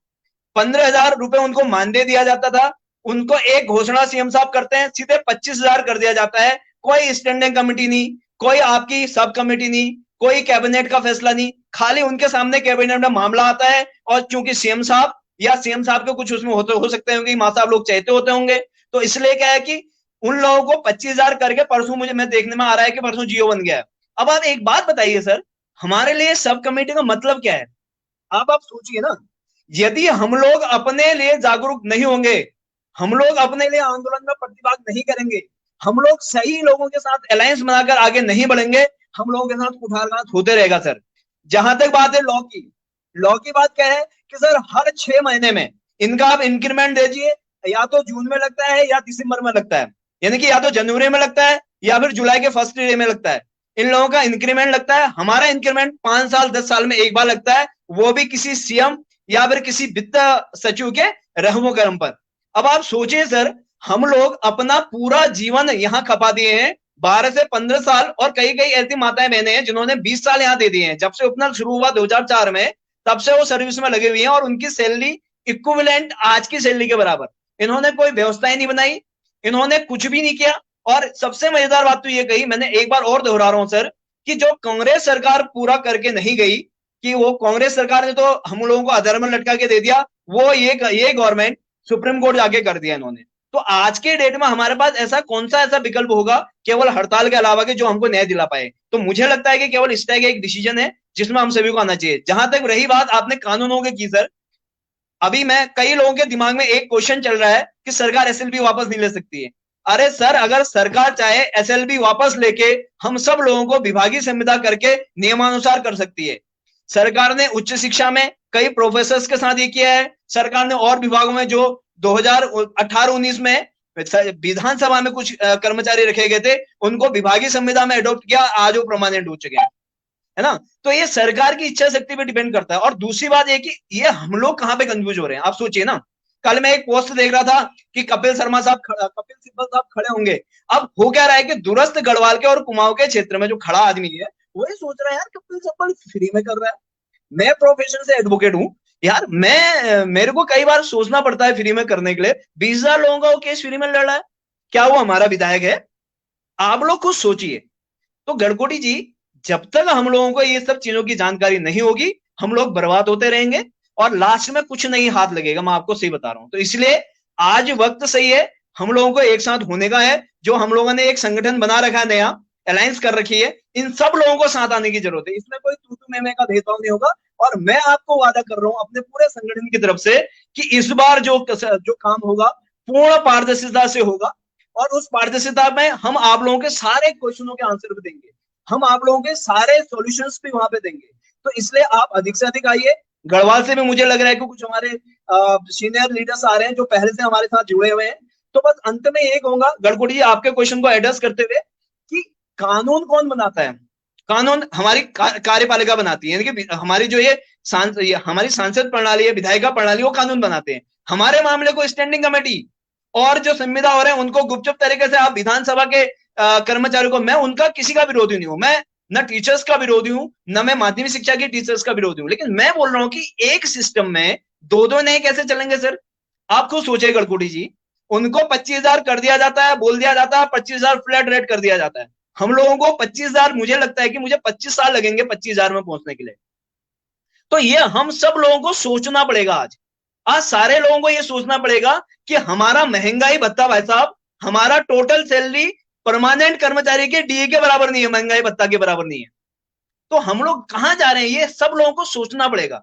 15,000 रुपए उनको मानदेय दिया जाता था, उनको एक घोषणा सीएम साहब करते हैं, सीधे 25,000 कर दिया जाता है। कोई स्टैंडिंग कमेटी नहीं, कोई आपकी सब कमेटी नहीं, कोई कैबिनेट का फैसला नहीं, खाली उनके सामने कैबिनेट में मामला आता है। और चूंकि सीएम साहब या सीएम साहब के कुछ उसमें हो सकते होंगे, मां साहब लोग चाहते होते होंगे, तो इसलिए क्या है कि उन लोगों को 25,000 करके परसों मैं देखने में आ रहा है कि परसों जियो बन गया है। अब आप एक बात बताइए सर, हमारे लिए सब कमेटी का मतलब क्या है? आप सोचिए ना, यदि हम लोग अपने लिए जागरूक नहीं होंगे, हम लोग अपने लिए आंदोलन में प्रतिभाग नहीं करेंगे, हम लोग सही लोगों के साथ अलायंस बनाकर आगे नहीं बढ़ेंगे, हम लोगों के साथ कुठारघात होते रहेगा सर। जहां तक बात है लॉ की, लॉ की बात क्या है कि सर हर 6 महीने में इनका आप इंक्रीमेंट दीजिए, या तो जून में लगता है या दिसंबर में लगता है, यानी कि या तो जनवरी में लगता है या फिर जुलाई के फर्स्ट डे में लगता है। इन लोगों का इंक्रीमेंट लगता है, हमारा इंक्रीमेंट 5 साल 10 साल में एक बार लगता है, वो भी किसी सीएम या फिर किसी वित्त सचिव के रहमो करम पर। अब आप सोचिए सर, हम लोग अपना पूरा जीवन यहाँ खपा दिए हैं, 12 से 15 साल, और कई कई ऐसी माताएं बहनें हैं जिन्होंने 20 साल यहाँ दे दिए हैं। जब से उपनल शुरू हुआ 2004 में, तब से वो सर्विस में लगे हुए हैं, और उनकी सैलरी इक्विवेलेंट आज की सैलरी के बराबर। इन्होंने कोई व्यवस्था ही नहीं बनाई, इन्होंने कुछ भी नहीं किया। और सबसे मजेदार बात तो ये कही, मैंने एक बार और दोहरा रहा हूं सर, कि जो कांग्रेस सरकार पूरा करके नहीं गई, कि वो कांग्रेस सरकार ने तो हम लोगों को अधर में लटका के दे दिया, वो ये गवर्नमेंट सुप्रीम कोर्ट जाके कर दिया इन्होंने। तो आज के डेट में हमारे पास ऐसा कौन सा ऐसा विकल्प होगा केवल हड़ताल के अलावा के जो हमको न्याय दिला पाए? तो मुझे लगता है कि केवल इस तरह का एक डिसीजन है जिसमें हम सभी को आना चाहिए। जहां तक रही बात आपने कानूनों की सर, अभी मैं कई लोगों के दिमाग में एक क्वेश्चन चल रहा है कि सरकार एसएलपी वापस नहीं ले सकती है। अरे सर, अगर सरकार चाहे एसएलपी वापस लेके हम सब लोगों को विभागीय संविदा करके नियमानुसार कर सकती है। सरकार ने उच्च शिक्षा में कई प्रोफेसर्स के साथ ये किया है, सरकार ने और विभागों में जो 2018-19 में विधानसभा में कुछ कर्मचारी रखे गए थे उनको विभागीय संविदा में एडॉप्ट किया, आज वो परमानेंट हो चुके हैं, है ना। तो ये सरकार की इच्छा शक्ति पे डिपेंड करता है। और दूसरी बात ये कि ये हम लोग कहां पे कंफ्यूज हो रहे हैं, आप सोचिए ना। कल मैं एक पोस्ट देख रहा था कि कपिल सिब्बल साहब खड़े होंगे। अब हो क्या रहा है कि दूरस्थ गढ़वाल के और कुमाऊं के क्षेत्र में जो खड़ा आदमी है वही सोच रहा है यार कपिल सिब्बल फ्री में कर रहा है। मैं प्रोफेशन से एडवोकेट हूं यार, मेरे को कई बार सोचना पड़ता है फ्री में करने के लिए। 20,000 लोगों का वो केस फ्री में लड़ रहा है, क्या वो हमारा विधायक है? आप लोग खुद सोचिए। तो गडकरी जी, जब तक हम लोगों को ये सब चीजों की जानकारी नहीं होगी, हम लोग बर्बाद होते रहेंगे और लास्ट में कुछ नहीं हाथ लगेगा, मैं आपको सही बता रहा हूं। तो इसलिए आज वक्त सही है, हम लोगों को एक साथ होने का है। जो हम लोगों ने एक संगठन बना रखा है, नया अलायंस कर रखी है, इन सब लोगों को साथ आने की जरूरत है। इसमें कोई तू तू मैं का भेदभाव नहीं होगा। और मैं आपको वादा कर रहा हूं अपने पूरे संगठन की तरफ से कि इस बार जो काम होगा पूर्ण पारदर्शिता से होगा, और उस पारदर्शिता में हम आप लोगों के सारे क्वेश्चनों के आंसर भी देंगे, हम आप लोगों के सारे सॉल्यूशंस भी वहां पे देंगे। तो इसलिए आप अधिक से अधिक आइए। गढ़वाल से भी मुझे लग रहा है कि कुछ हमारे सीनियर लीडर्स आ रहे हैं जो पहले से हमारे साथ जुड़े हुए हैं। तो बस अंत में ये कहूंगा गडकरी जी, आपके क्वेश्चन को एड्रेस करते हुए, कि कानून कौन बनाता है? कानून हमारी कार्यपालिका बनाती है, कि हमारी जो ये हमारी सांसद प्रणाली है, विधायिका प्रणाली, वो कानून बनाते हैं। हमारे मामले को स्टैंडिंग कमेटी और जो संविदा हो रहे हैं उनको गुपचुप तरीके से आप विधानसभा के कर्मचारियों को, मैं उनका किसी का विरोधी नहीं हूं, मैं न टीचर्स का विरोधी हूं, न मैं माध्यमिक शिक्षा के टीचर्स का विरोधी हूं, लेकिन मैं बोल रहा हूं कि एक सिस्टम में दो दो नए कैसे चलेंगे सर? आप खुद सोचिए गडकरी जी, उनको 25,000 कर दिया जाता है, बोल दिया जाता है 25,000 फ्लैट रेट कर दिया जाता है। हम लोगों को 25,000, मुझे लगता है कि मुझे 25 साल लगेंगे 25,000 में पहुंचने के लिए। तो ये हम सब लोगों को सोचना पड़ेगा। आज सारे लोगों को ये सोचना पड़ेगा कि हमारा महंगाई भत्ता, भाई साहब, हमारा टोटल सैलरी परमानेंट कर्मचारी के डीए के बराबर नहीं है, महंगाई भत्ता के बराबर नहीं है। तो हम लोग कहां जा रहे हैं, ये सब लोगों को सोचना पड़ेगा,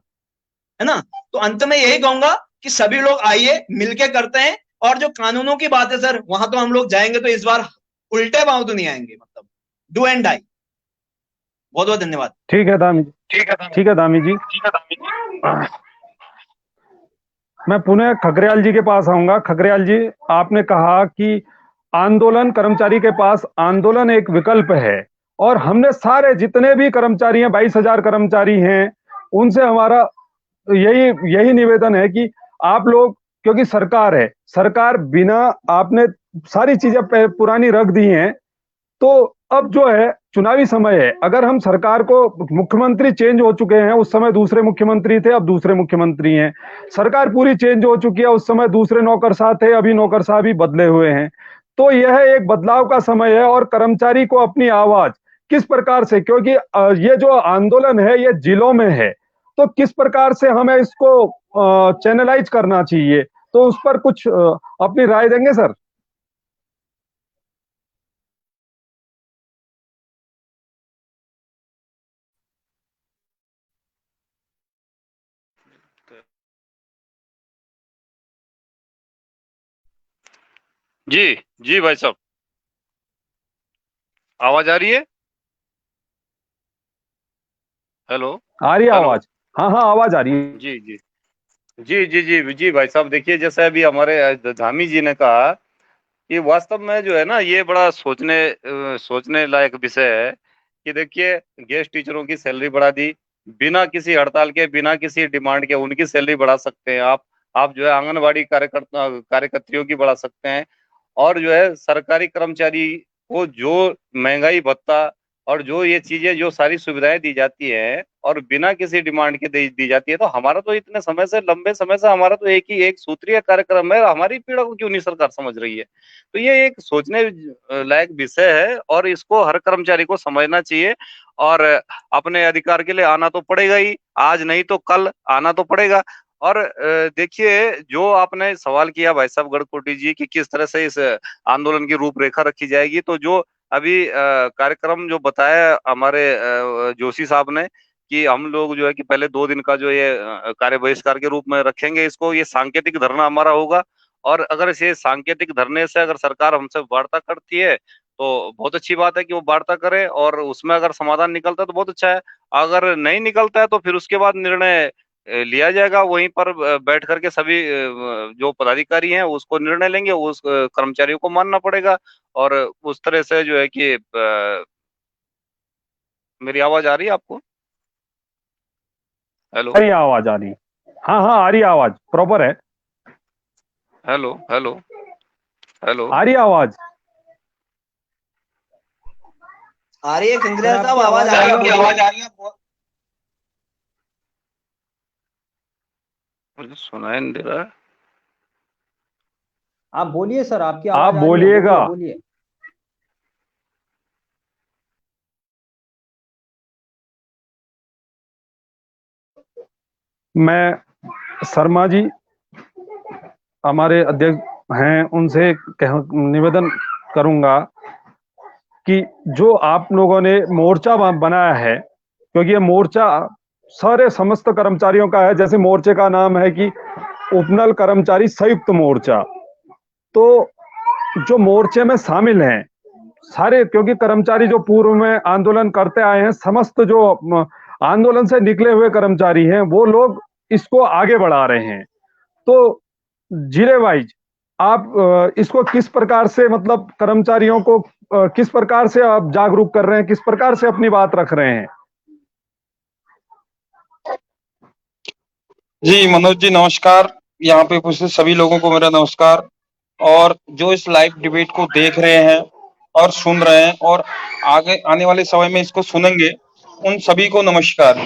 है ना। तो अंत में यही कहूंगा कि सभी लोग आइए, मिलके करते हैं। और जो कानूनों की बात है सर, वहां तो हम लोग जाएंगे तो इस बार उल्टे पांव तो नहीं आएंगे, मतलब डू एंड डाई। बहुत बहुत धन्यवाद। ठीक है दामी जी, ठीक है दामी जी। मैं पुनः खगरियाल जी के पास आऊंगा। खगरियाल जी, आपने कहा कि आंदोलन, कर्मचारी के पास आंदोलन एक विकल्प है, और हमने सारे जितने भी कर्मचारी हैं, 22,000 कर्मचारी हैं, उनसे हमारा यही निवेदन है कि आप लोग, क्योंकि सरकार है, सरकार बिना, आपने सारी चीजें पुरानी रख दी हैं, तो अब जो है चुनावी समय है। अगर हम सरकार को, मुख्यमंत्री चेंज हो चुके हैं, उस समय दूसरे मुख्यमंत्री थे, अब दूसरे मुख्यमंत्री हैं, सरकार पूरी चेंज हो चुकी है, उस समय दूसरे नौकरशाह थे, अभी नौकरशाह भी बदले हुए हैं। तो यह एक बदलाव का समय है, और कर्मचारी को अपनी आवाज किस प्रकार से, क्योंकि ये जो आंदोलन है ये जिलों में है, तो किस प्रकार से हमें इसको चैनलाइज करना चाहिए, तो उस पर कुछ अपनी राय देंगे सर? जी जी भाई साहब, आवाज आ रही है? हेलो, आ रही है हेलो। आवाज? हाँ हाँ, आवाज आ रही है। जी जी जी जी जी जी भाई साहब, देखिए जैसे अभी हमारे धामी जी ने कहा, ये वास्तव में जो है ना, ये बड़ा सोचने लायक विषय है कि देखिए, गेस्ट टीचरों की सैलरी बढ़ा दी, बिना किसी हड़ताल के, बिना किसी डिमांड के उनकी सैलरी बढ़ा सकते हैं आप जो है आंगनवाड़ी कार्यकर्तियों की बढ़ा सकते हैं, और जो है सरकारी कर्मचारी को जो महंगाई भत्ता और जो ये चीजें, जो सारी सुविधाएं दी जाती हैं और बिना किसी डिमांड के दी जाती है, तो हमारा तो इतने समय से, लंबे समय से हमारा तो एक ही एक सूत्रीय कार्यक्रम है, हमारी पीड़ा को क्यों नहीं सरकार समझ रही है? तो ये एक सोचने लायक विषय है और इसको हर कर्मचारी को समझना चाहिए, और अपने अधिकार के लिए आना तो पड़ेगा ही, आज नहीं तो कल आना तो पड़ेगा। और देखिए, जो आपने सवाल किया भाई साहब गढ़कोटी जी कि किस तरह से इस आंदोलन की रूपरेखा रखी जाएगी, तो जो अभी कार्यक्रम जो बताया हमारे जोशी साहब ने कि हम लोग जो है कि पहले 2 दिन का जो ये कार्य बहिष्कार के रूप में रखेंगे इसको, ये सांकेतिक धरना हमारा होगा, और अगर इसे सांकेतिक धरने से अगर सरकार हमसे वार्ता करती है तो बहुत अच्छी बात है कि वो वार्ता करे, और उसमें अगर समाधान निकलता है तो बहुत अच्छा है। अगर नहीं निकलता है तो फिर उसके बाद निर्णय लिया जाएगा, वहीं पर बैठ करके सभी जो पदाधिकारी हैं उसको निर्णय लेंगे, उस कर्मचारियों को मानना पड़ेगा, और उस तरह से जो है कि मेरी आवाज आ रही है आपको? हेलो? आ रही है आवाज, आ रही है। हाँ हाँ, आ रही है आवाज, प्रॉपर है। हेलो? हेलो? हेलो? आ रही है आवाज। आ रही है सर खंगरिया साहब, आपकी आवाज आवाज आ आ रही रही है है, आपकी, बोलिए। आवाज आ रही है मुझे सुनाई नहीं दे रहा है। आप बोलिए सर, आपकी आप आवाज आ रही है, बोलिएगा। बोलिए बोलिए। मैं शर्मा जी, हमारे अध्यक्ष हैं, उनसे निवेदन करूंगा कि जो आप लोगों ने मोर्चा बनाया है, क्योंकि ये मोर्चा सारे समस्त कर्मचारियों का है, जैसे मोर्चे का नाम है कि उपनल कर्मचारी संयुक्त मोर्चा, तो जो मोर्चे में शामिल हैं सारे, क्योंकि कर्मचारी जो पूर्व में आंदोलन करते आए हैं, समस्त जो आंदोलन से निकले हुए कर्मचारी हैं, वो लोग इसको आगे बढ़ा रहे हैं। तो जिले वाइज आप इसको किस प्रकार से, मतलब कर्मचारियों को किस प्रकार से आप जागरूक कर रहे हैं, किस प्रकार से अपनी बात रख रहे हैं? जी मनोज जी नमस्कार। यहाँ पे उपस्थित सभी लोगों को मेरा नमस्कार, और जो इस लाइव डिबेट को देख रहे हैं और सुन रहे हैं और आगे आने वाले समय में इसको सुनेंगे, उन सभी को नमस्कार।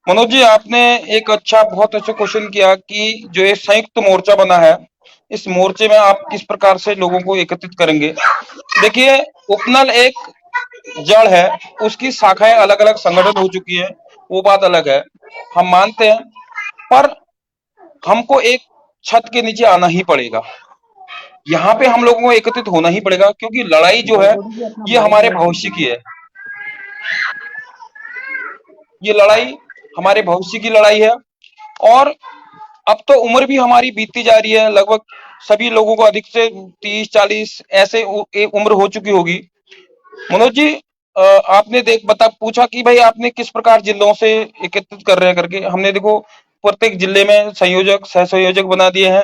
मनोज जी, आपने एक बहुत अच्छा क्वेश्चन किया कि जो ये संयुक्त मोर्चा बना है, इस मोर्चे में आप किस प्रकार से लोगों को एकत्रित करेंगे। देखिए, उपनल एक जड़ है, उसकी शाखाएं अलग अलग संगठन हो चुकी है, वो बात अलग है, हम मानते हैं, पर हमको एक छत के नीचे आना ही पड़ेगा। यहाँ पे हम लोगों को एकत्रित होना ही पड़ेगा, क्योंकि लड़ाई जो है गढ़कोटी जी अपना ये माइक हमारे म्यूट भविष्य कीजिए। की है। ये लड़ाई हमारे भविष्य की लड़ाई है, और अब तो उम्र भी हमारी बीतती जा रही है, लगभग सभी लोगों को अधिक से 30-40 ऐसे एक उम्र हो चुकी होगी। मनोज जी, आपने पूछा कि भाई आपने किस प्रकार जिलों से एकत्रित कर रहे हैं करके। हमने देखो प्रत्येक जिले में संयोजक, सह संयोजक बना दिए हैं,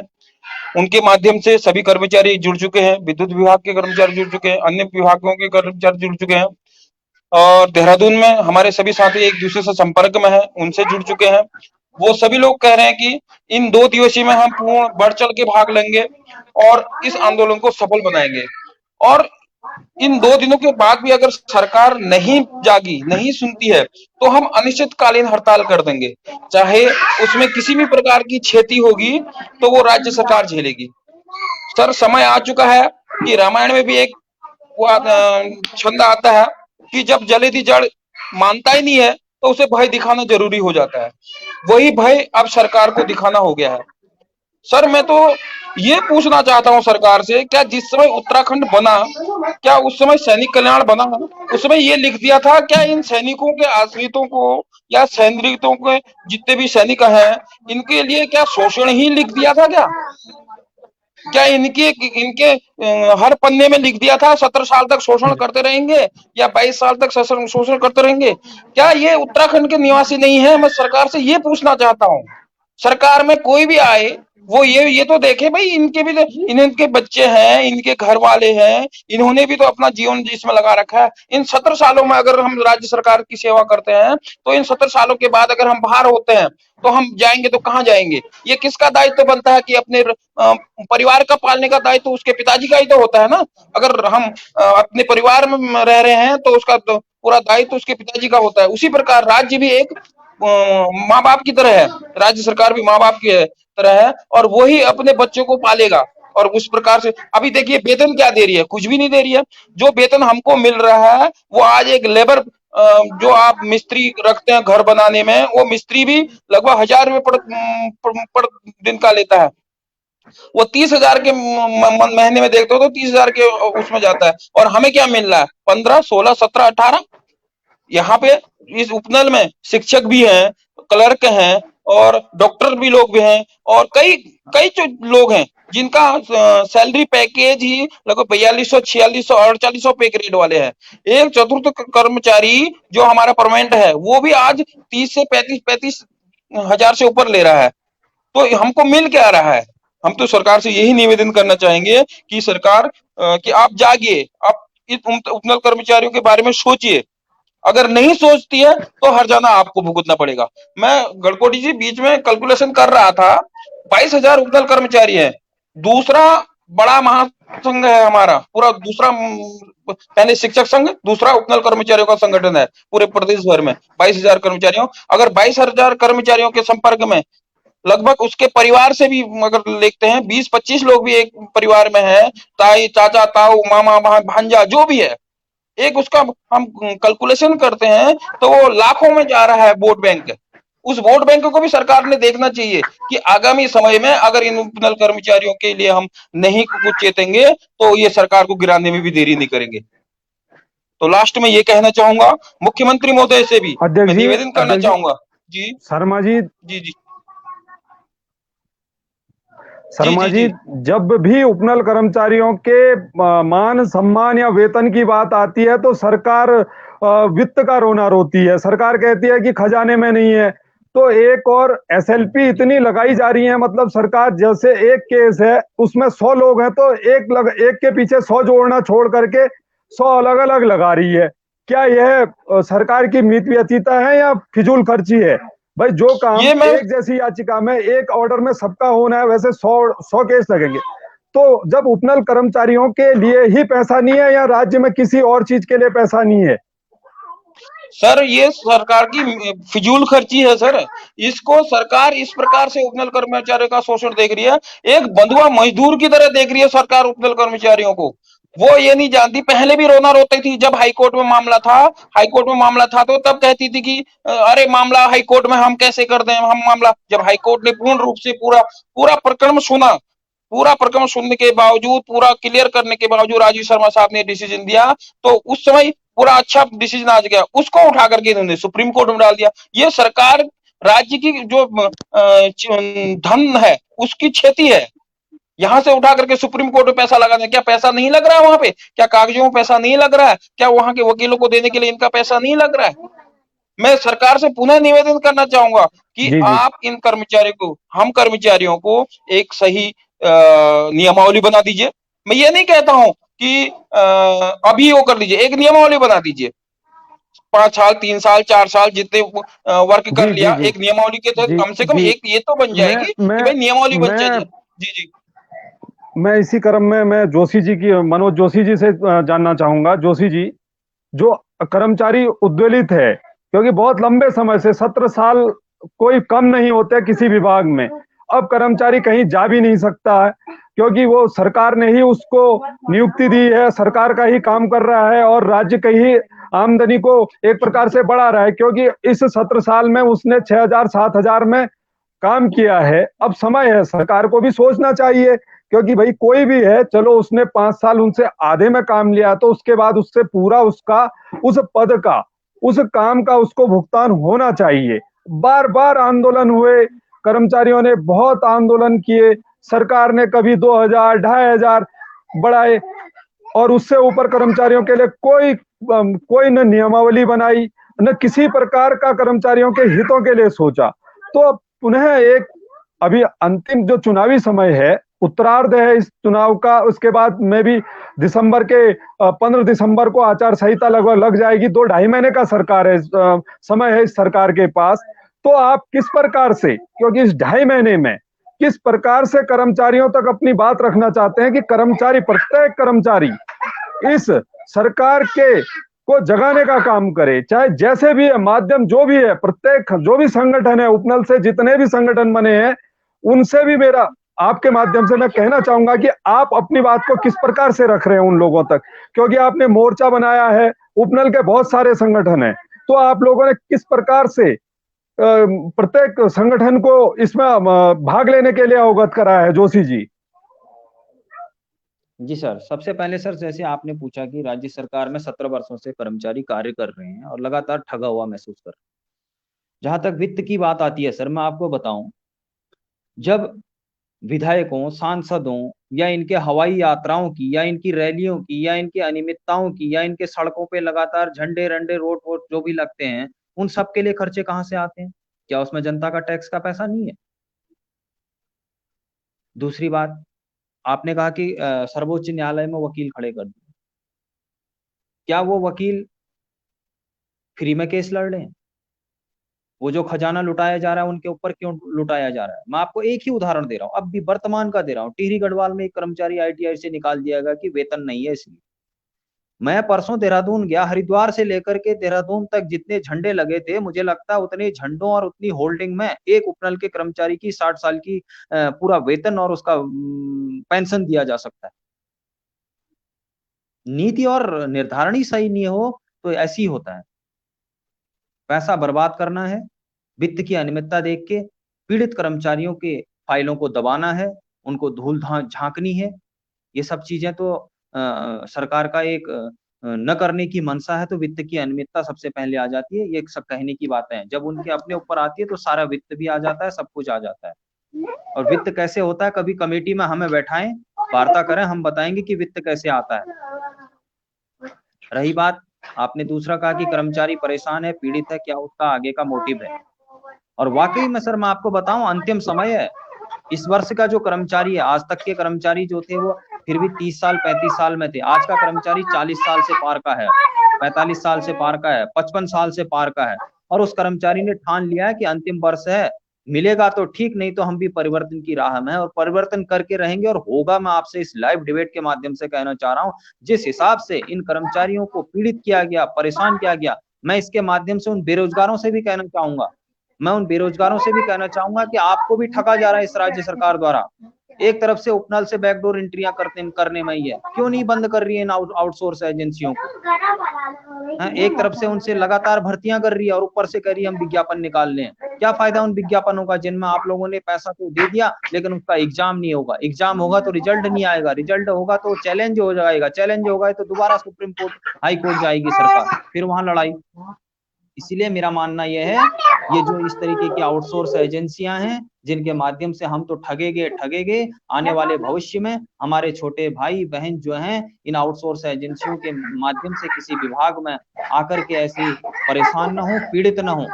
उनके माध्यम से सभी कर्मचारी जुड़ चुके हैं, विद्युत विभाग के कर्मचारी जुड़ चुके हैं, अन्य विभागों के कर्मचारी जुड़ चुके हैं, और देहरादून में हमारे सभी साथी एक दूसरे से संपर्क में हैं, उनसे जुड़ चुके हैं। वो सभी लोग कह रहे हैं कि इन 2 दिवसीय में हम पूर्ण बढ़ चढ़ के भाग लेंगे और इस आंदोलन को सफल बनाएंगे। और इन 2 दिनों के बाद भी अगर सरकार नहीं जागी, नहीं सुनती है, तो हम अनिश्चितकालीन हड़ताल कर देंगे, चाहे उसमें किसी भी प्रकार की क्षति होगी तो वो राज्य सरकार झेलेगी। सर, समय आ चुका है कि रामायण में भी एक छंद आता है कि जब जले दी जड़ मानता ही नहीं है तो उसे भय दिखाना जरूरी हो जाता है। वही भय अब सरकार को दिखाना हो गया है। सर, मैं तो ये पूछना चाहता हूँ सरकार से, क्या जिस समय उत्तराखंड बना, क्या उस समय सैनिक कल्याण बना, उस समय ये लिख दिया था क्या इन सैनिकों के आश्रितों को या सैनिकों के जितने भी सैनिक हैं, इनके लिए क्या शोषण ही लिख दिया था क्या? क्या इनके इनके हर पन्ने में लिख दिया था 17 साल तक शोषण करते रहेंगे या 22 साल तक शोषण करते रहेंगे? क्या ये उत्तराखंड के निवासी नहीं है? मैं सरकार से ये पूछना चाहता हूँ। सरकार में कोई भी आए, वो ये तो देखे भाई, इनके भी इनके बच्चे हैं, इनके घर वाले हैं, इन्होंने भी तो अपना जीवन इसमें लगा रखा है। इन 17 सालों में अगर हम राज्य सरकार की सेवा करते हैं, तो इन 17 सालों के बाद अगर हम बाहर होते हैं, तो हम जाएंगे तो कहाँ जाएंगे? ये किसका दायित्व बनता है कि अपने परिवार का पालने का दायित्व उसके पिताजी का ही तो होता है ना। अगर हम अपने परिवार में रह रहे हैं, तो उसका तो पूरा दायित्व उसके पिताजी का होता है। उसी प्रकार राज्य भी एक माँ बाप की तरह है, राज्य सरकार भी माँ बाप की तरह है, और वही अपने बच्चों को पालेगा। और उस प्रकार से अभी देखिए वेतन क्या दे रही है? कुछ भी नहीं दे रही है। जो वेतन हमको मिल रहा है, वो आज एक लेबर, जो आप मिस्त्री रखते हैं घर बनाने में, वो मिस्त्री भी लगभग 1000 रुपए पर दिन का लेता है। वो 30,000 के महीने में देखते हो तो 30,000 के उसमें जाता है, और हमें क्या मिल रहा है? 15, 16, 17, 18। यहाँ पे इस उपनल में शिक्षक भी हैं, क्लर्क हैं, और डॉक्टर भी लोग भी हैं, और कई कई जो लोग हैं जिनका सैलरी पैकेज ही लगभग 4200, 4600, 4800 पे ग्रेड वाले हैं। एक चतुर्थ कर्मचारी जो हमारा परमानेंट है, वो भी आज 30 से 35 हजार से ऊपर ले रहा है। तो हमको मिल क्या रहा है? हम तो सरकार से यही निवेदन करना चाहेंगे कि सरकार, कि आप जागिए, आप इस उपनल कर्मचारियों के बारे में सोचिए। अगर नहीं सोचती है तो हर्जाना आपको भुगतना पड़ेगा। मैं गड़कोटी जी बीच में कैलकुलेशन कर रहा था, 22,000 उपदल कर्मचारी है। दूसरा बड़ा महासंघ है हमारा, पूरा दूसरा, पहले शिक्षक संघ, दूसरा उपनल कर्मचारियों का संगठन है पूरे प्रदेश भर में। 22,000 कर्मचारियों, अगर 22,000 कर्मचारियों के संपर्क में लगभग उसके परिवार से भी अगर देखते हैं, 20-25 लोग भी एक परिवार में है, ताई, चाचा, ताऊ, मामा, भांजा, जो भी है, एक उसका हम कैलकुलेशन करते हैं, तो वो लाखों में जा रहा है वोट बैंक। उस वोट बैंक को भी सरकार ने देखना चाहिए कि आगामी समय में अगर इन उपनल कर्मचारियों के लिए हम नहीं कुछ चेतेंगे, तो ये सरकार को गिराने में भी देरी नहीं करेंगे। तो लास्ट में ये कहना चाहूंगा, मुख्यमंत्री महोदय से भी मैं निवेदन करना चाहूंगा। जी शर्मा जी, जी जी शर्मा जी, जब भी उपनल कर्मचारियों के मान सम्मान या वेतन की बात आती है, तो सरकार वित्त का रोना रोती है। सरकार कहती है कि खजाने में नहीं है। तो एक और एसएलपी इतनी लगाई जा रही है, मतलब सरकार जैसे एक केस है उसमें 100 लोग हैं, तो एक के पीछे 100 जोड़ना छोड़ करके 100 अलग अलग लगा रही है। क्या यह सरकार की नीति व्यतीता है या फिजूल खर्ची है? भाई जो काम एक जैसी याचिका में एक ऑर्डर में सबका होना है, वैसे 100 केस लगेंगे। तो जब उपनल कर्मचारियों के लिए ही पैसा नहीं है या राज्य में किसी और चीज के लिए पैसा नहीं है? सर, ये सरकार की फिजूल खर्ची है सर। इसको सरकार इस प्रकार से उपनल कर्मचारियों का शोषण देख रही है, एक बंधुआ मजदूर की तरह देख रही है सरकार उपनल कर्मचारियों को। वो ये नहीं जानती, पहले भी रोना रोती थी जब हाईकोर्ट में मामला था। हाईकोर्ट में मामला था तो तब कहती थी कि अरे मामला हाईकोर्ट में, हम कैसे कर दें हम मामला। जब हाईकोर्ट ने पूर्ण रूप से पूरा पूरा प्रकरण सुना, पूरा प्रकरण सुनने के बावजूद, पूरा क्लियर करने के बावजूद राजीव शर्मा साहब ने डिसीजन दिया, तो उस समय पूरा अच्छा डिसीजन आ गया, उसको उठा करके इन्होंने सुप्रीम कोर्ट में डाल दिया। ये सरकार राज्य की जो धन है उसकी क्षति है, यहां से उठा करके सुप्रीम कोर्ट में पैसा लगा दें। क्या पैसा नहीं लग रहा है वहां पे? क्या कागजों में पैसा नहीं लग रहा है? क्या वहां के वकीलों को देने के लिए इनका पैसा नहीं लग रहा है? मैं सरकार से पुनः निवेदन करना चाहूंगा कि आप इन कर्मचारियों को, हम कर्मचारियों को एक सही नियमावली बना दीजिए। मैं ये नहीं कहता हूं कि अभी वो कर लीजिए, एक नियमावली बना दीजिए। 5 साल, 3 साल, 4 साल जितने वर्क कर लिया, एक नियमावली के तहत कम से कम एक ये तो बन जाएगी कि भाई नियमावली बन जाए। जी जी, मैं इसी क्रम में मैं जोशी जी की, मनोज जोशी जी से जानना चाहूंगा। जोशी जी, जो कर्मचारी उद्वेलित है, क्योंकि बहुत लंबे समय से 17 साल कोई कम नहीं होते किसी विभाग में। अब कर्मचारी कहीं जा भी नहीं सकता है, क्योंकि वो सरकार ने ही उसको नियुक्ति दी है, सरकार का ही काम कर रहा है और राज्य की ही आमदनी को एक प्रकार से बढ़ा रहा है, क्योंकि इस 17 साल में उसने 6,000 7,000 में काम किया है। अब समय है, सरकार को भी सोचना चाहिए, क्योंकि भाई कोई भी है, चलो उसने 5 साल उनसे आधे में काम लिया, तो उसके बाद उससे पूरा उसका उस पद का, उस काम का उसको भुगतान होना चाहिए। बार बार आंदोलन हुए, कर्मचारियों ने बहुत आंदोलन किए, सरकार ने कभी 2000, 2500 बढ़ाए, और उससे ऊपर कर्मचारियों के लिए कोई न नियमावली बनाई, न किसी प्रकार का कर्मचारियों के हितों के लिए सोचा। तो अब पुनः एक अभी अंतिम जो चुनावी समय है, उत्तरार्ध है इस चुनाव का, उसके बाद में भी दिसंबर के 15 दिसंबर को आचार संहिता लगभग लग जाएगी। 2-2.5 महीने का सरकार है, समय है इस सरकार के पास। तो आप किस प्रकार से, क्योंकि इस 2.5 महीने में किस प्रकार से कर्मचारियों तक अपनी बात रखना चाहते हैं कि कर्मचारी, प्रत्येक कर्मचारी इस सरकार के को जगाने का काम करे, चाहे जैसे भी है, माध्यम जो भी है, प्रत्येक जो भी संगठन है, उपनल से जितने भी संगठन बने हैं, उनसे भी मेरा आपके माध्यम से मैं कहना चाहूंगा कि आप अपनी बात को किस प्रकार से रख रहे हैं उन लोगों तक, क्योंकि आपने मोर्चा बनाया है, उपनल के बहुत सारे संगठन हैं, तो आप लोगों ने किस प्रकार से प्रत्येक संगठन को इसमें भाग लेने के लिए अवगत कराया है, जोशी जी? जी सर, सबसे पहले सर, जैसे आपने पूछा कि राज्य सरकार में 17 वर्षों से कर्मचारी कार्य कर रहे हैं और लगातार ठगा हुआ महसूस कर रहे हैं। जहां तक वित्त की बात आती है सर, मैं आपको बताऊं, जब विधायकों, सांसदों या इनके हवाई यात्राओं की या इनकी रैलियों की या इनकी अनियमितताओं की या इनके सड़कों पे लगातार झंडे रंडे रोड वोड जो भी लगते हैं, उन सब के लिए खर्चे कहाँ से आते हैं? क्या उसमें जनता का टैक्स का पैसा नहीं है? दूसरी बात, आपने कहा कि सर्वोच्च न्यायालय में वकील खड़े कर दिए। क्या वो वकील फ्री में केस लड़ रहे हैं? वो जो खजाना लुटाया जा रहा है उनके ऊपर क्यों लुटाया जा रहा है? मैं आपको एक ही उदाहरण दे रहा हूँ, अब भी वर्तमान का दे रहा हूँ। टिहरी गढ़वाल में एक कर्मचारी आईटीआई से निकाल दिया गया कि वेतन नहीं है इसलिए। मैं परसों देहरादून गया, हरिद्वार से लेकर के देहरादून तक जितने झंडे लगे थे, मुझे लगता है उतने झंडों और उतनी होल्डिंग में एक उपनल के कर्मचारी की 60 साल की पूरा वेतन और उसका पेंशन दिया जा सकता है। नीति और निर्धारण ही सही नहीं हो तो ऐसे ही होता है। पैसा बर्बाद करना है, वित्त की अनियमितता देख के पीड़ित कर्मचारियों के फाइलों को दबाना है, उनको धूल झांकनी है। ये सब चीजें तो सरकार का एक न करने की मंशा है, तो वित्त की अनियमितता सबसे पहले आ जाती है। ये सब कहने की बातें हैं, जब उनके अपने ऊपर आती है तो सारा वित्त भी आ जाता है, सब कुछ आ जाता है। और वित्त कैसे होता है, कभी कमेटी में हमें बैठाएं, वार्ता करें, हम बताएंगे कि वित्त कैसे आता है। रही बात, आपने दूसरा कहा कि कर्मचारी परेशान है, पीड़ित है, क्या उसका आगे का मोटिव है? और वाकई में सर, मैं आपको बताऊं, अंतिम समय है। इस वर्ष का जो कर्मचारी है, आज तक के कर्मचारी जो थे वो फिर भी 30 साल 35 साल में थे। आज का कर्मचारी 40 साल से पार का है, 45 साल से पार का है, 55 साल से पार का है। और उस कर्मचारी ने ठान लिया है कि अंतिम वर्ष है, मिलेगा तो ठीक, नहीं तो हम भी परिवर्तन की राह में हैं और परिवर्तन करके रहेंगे और होगा। मैं आपसे इस लाइव डिबेट के माध्यम से कहना चाह रहा हूँ, जिस हिसाब से इन कर्मचारियों को पीड़ित किया गया, परेशान किया गया, मैं इसके माध्यम से उन बेरोजगारों से भी कहना चाहूंगा, मैं उन बेरोजगारों से भी कहना चाहूंगा कि आपको भी ठगा जा रहा है इस राज्य सरकार द्वारा। एक तरफ से उपनल से बैकडोर एंट्रियां करने में ही है, क्यों नहीं बंद कर रही है इन आउटसोर्स एजेंसियों को? एक तरफ से उनसे लगातार भर्तियां कर रही है और ऊपर से कह रही है हम विज्ञापन निकाल लें। क्या फायदा उन विज्ञापनों का जिनमें आप लोगों ने पैसा तो दे दिया लेकिन उसका एग्जाम नहीं होगा, एग्जाम होगा तो रिजल्ट नहीं आएगा, रिजल्ट होगा तो चैलेंज हो जाएगा, चैलेंज होगा तो दोबारा सुप्रीम कोर्ट, हाई कोर्ट जाएगी सरकार, फिर वहां लड़ाई। इसीलिए मेरा मानना यह है, ये जो इस तरीके की आउटसोर्स एजेंसियां हैं जिनके माध्यम से हम तो ठगेगे, आने वाले भविष्य में हमारे छोटे भाई बहन जो हैं इन आउटसोर्स एजेंसियों के माध्यम से किसी विभाग में आकर के ऐसे परेशान ना हो, पीड़ित ना हो,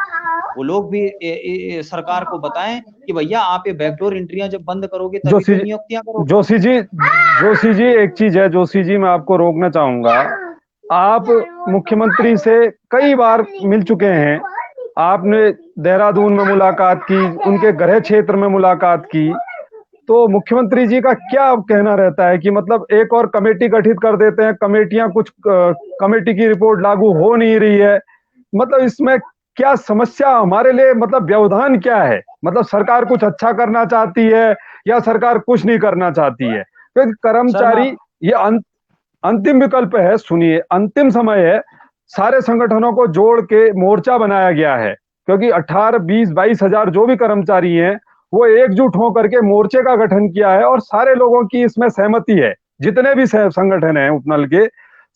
वो लोग भी सरकार को बताएं कि भैया आप ये बैकडोर एंट्रियां जब बंद करोगे तभी तो नियुक्तियां करोगे। जोशी जी एक चीज है, जोशी जी मैं आपको रोकना चाहूंगा। आप मुख्यमंत्री से कई बार मिल चुके हैं, आपने देहरादून में मुलाकात की, उनके गृह क्षेत्र में मुलाकात की, तो मुख्यमंत्री जी का क्या कहना रहता है कि मतलब एक और कमेटी गठित कर देते हैं, कमेटियां कुछ कमेटी की रिपोर्ट लागू हो नहीं रही है, मतलब इसमें क्या समस्या हमारे लिए, मतलब व्यवधान क्या है? मतलब सरकार कुछ अच्छा करना चाहती है या सरकार कुछ नहीं करना चाहती है? क्योंकि कर्मचारी ये अंतिम विकल्प है। सुनिए, अंतिम समय है, सारे संगठनों को जोड़ के मोर्चा बनाया गया है, क्योंकि 18, 20, 22 हजार जो भी कर्मचारी हैं वो एकजुट होकर के मोर्चे का गठन किया है और सारे लोगों की इसमें सहमति है। जितने भी संगठन हैं उपनल के,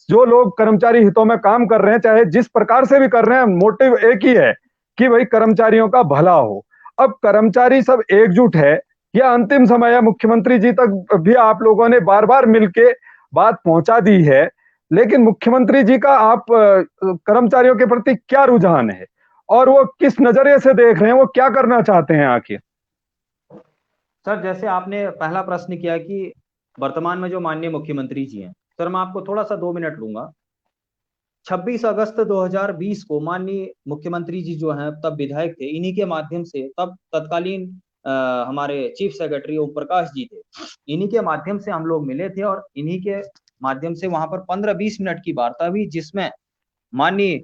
जो लोग कर्मचारी हितों में काम कर रहे हैं, चाहे जिस प्रकार से भी कर रहे हैं, मोटिव एक ही है कि भाई कर्मचारियों का भला हो। अब कर्मचारी सब एकजुट है, यह अंतिम समय है, मुख्यमंत्री जी तक भी आप लोगों ने बार बार मिलके बात पहुंचा दी है, लेकिन मुख्यमंत्री जी का आप कर्मचारियों के प्रति क्या रुझान है और वो किस नजरिए से देख रहे हैं, वो क्या करना चाहते हैं आखिर? सर, जैसे आपने पहला प्रश्न किया कि वर्तमान में जो माननीय मुख्यमंत्री जी हैं, सर मैं आपको थोड़ा सा 2 मिनट लूंगा। 26 अगस्त 2020 को माननीय मुख्यमंत्री जी जो हैं तब विधायक थे, इन्हीं के माध्यम से तब तत्कालीन हमारे चीफ सेक्रेटरी ओम प्रकाश जी थे, इन्हीं के माध्यम से हम लोग मिले थे और इन्हीं के माध्यम से वहां पर 15-20 मिनट की वार्ता हुई, जिसमें माननीय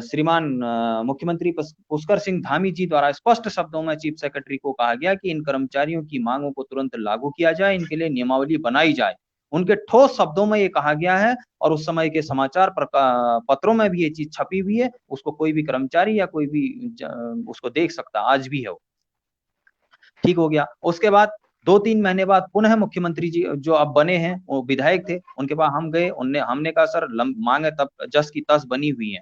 श्रीमान मुख्यमंत्री पुष्कर सिंह धामी जी द्वारा स्पष्ट शब्दों में चीफ सेक्रेटरी को कहा गया कि इन कर्मचारियों की मांगों को तुरंत लागू किया जाए, इनके लिए नियमावली बनाई जाए। उनके ठोस शब्दों में ये कहा गया है और उस समय के समाचार पत्रों में भी ये चीज छपी हुई है, उसको कोई भी कर्मचारी या कोई भी उसको देख सकता, आज भी है वो। ठीक हो गया। उसके बाद 2-3 महीने बाद पुनः मुख्यमंत्री जी जो अब बने हैं, वो विधायक थे, उनके पास हम गए, हमने कहा सर मांगे तब जस की तस बनी हुई है।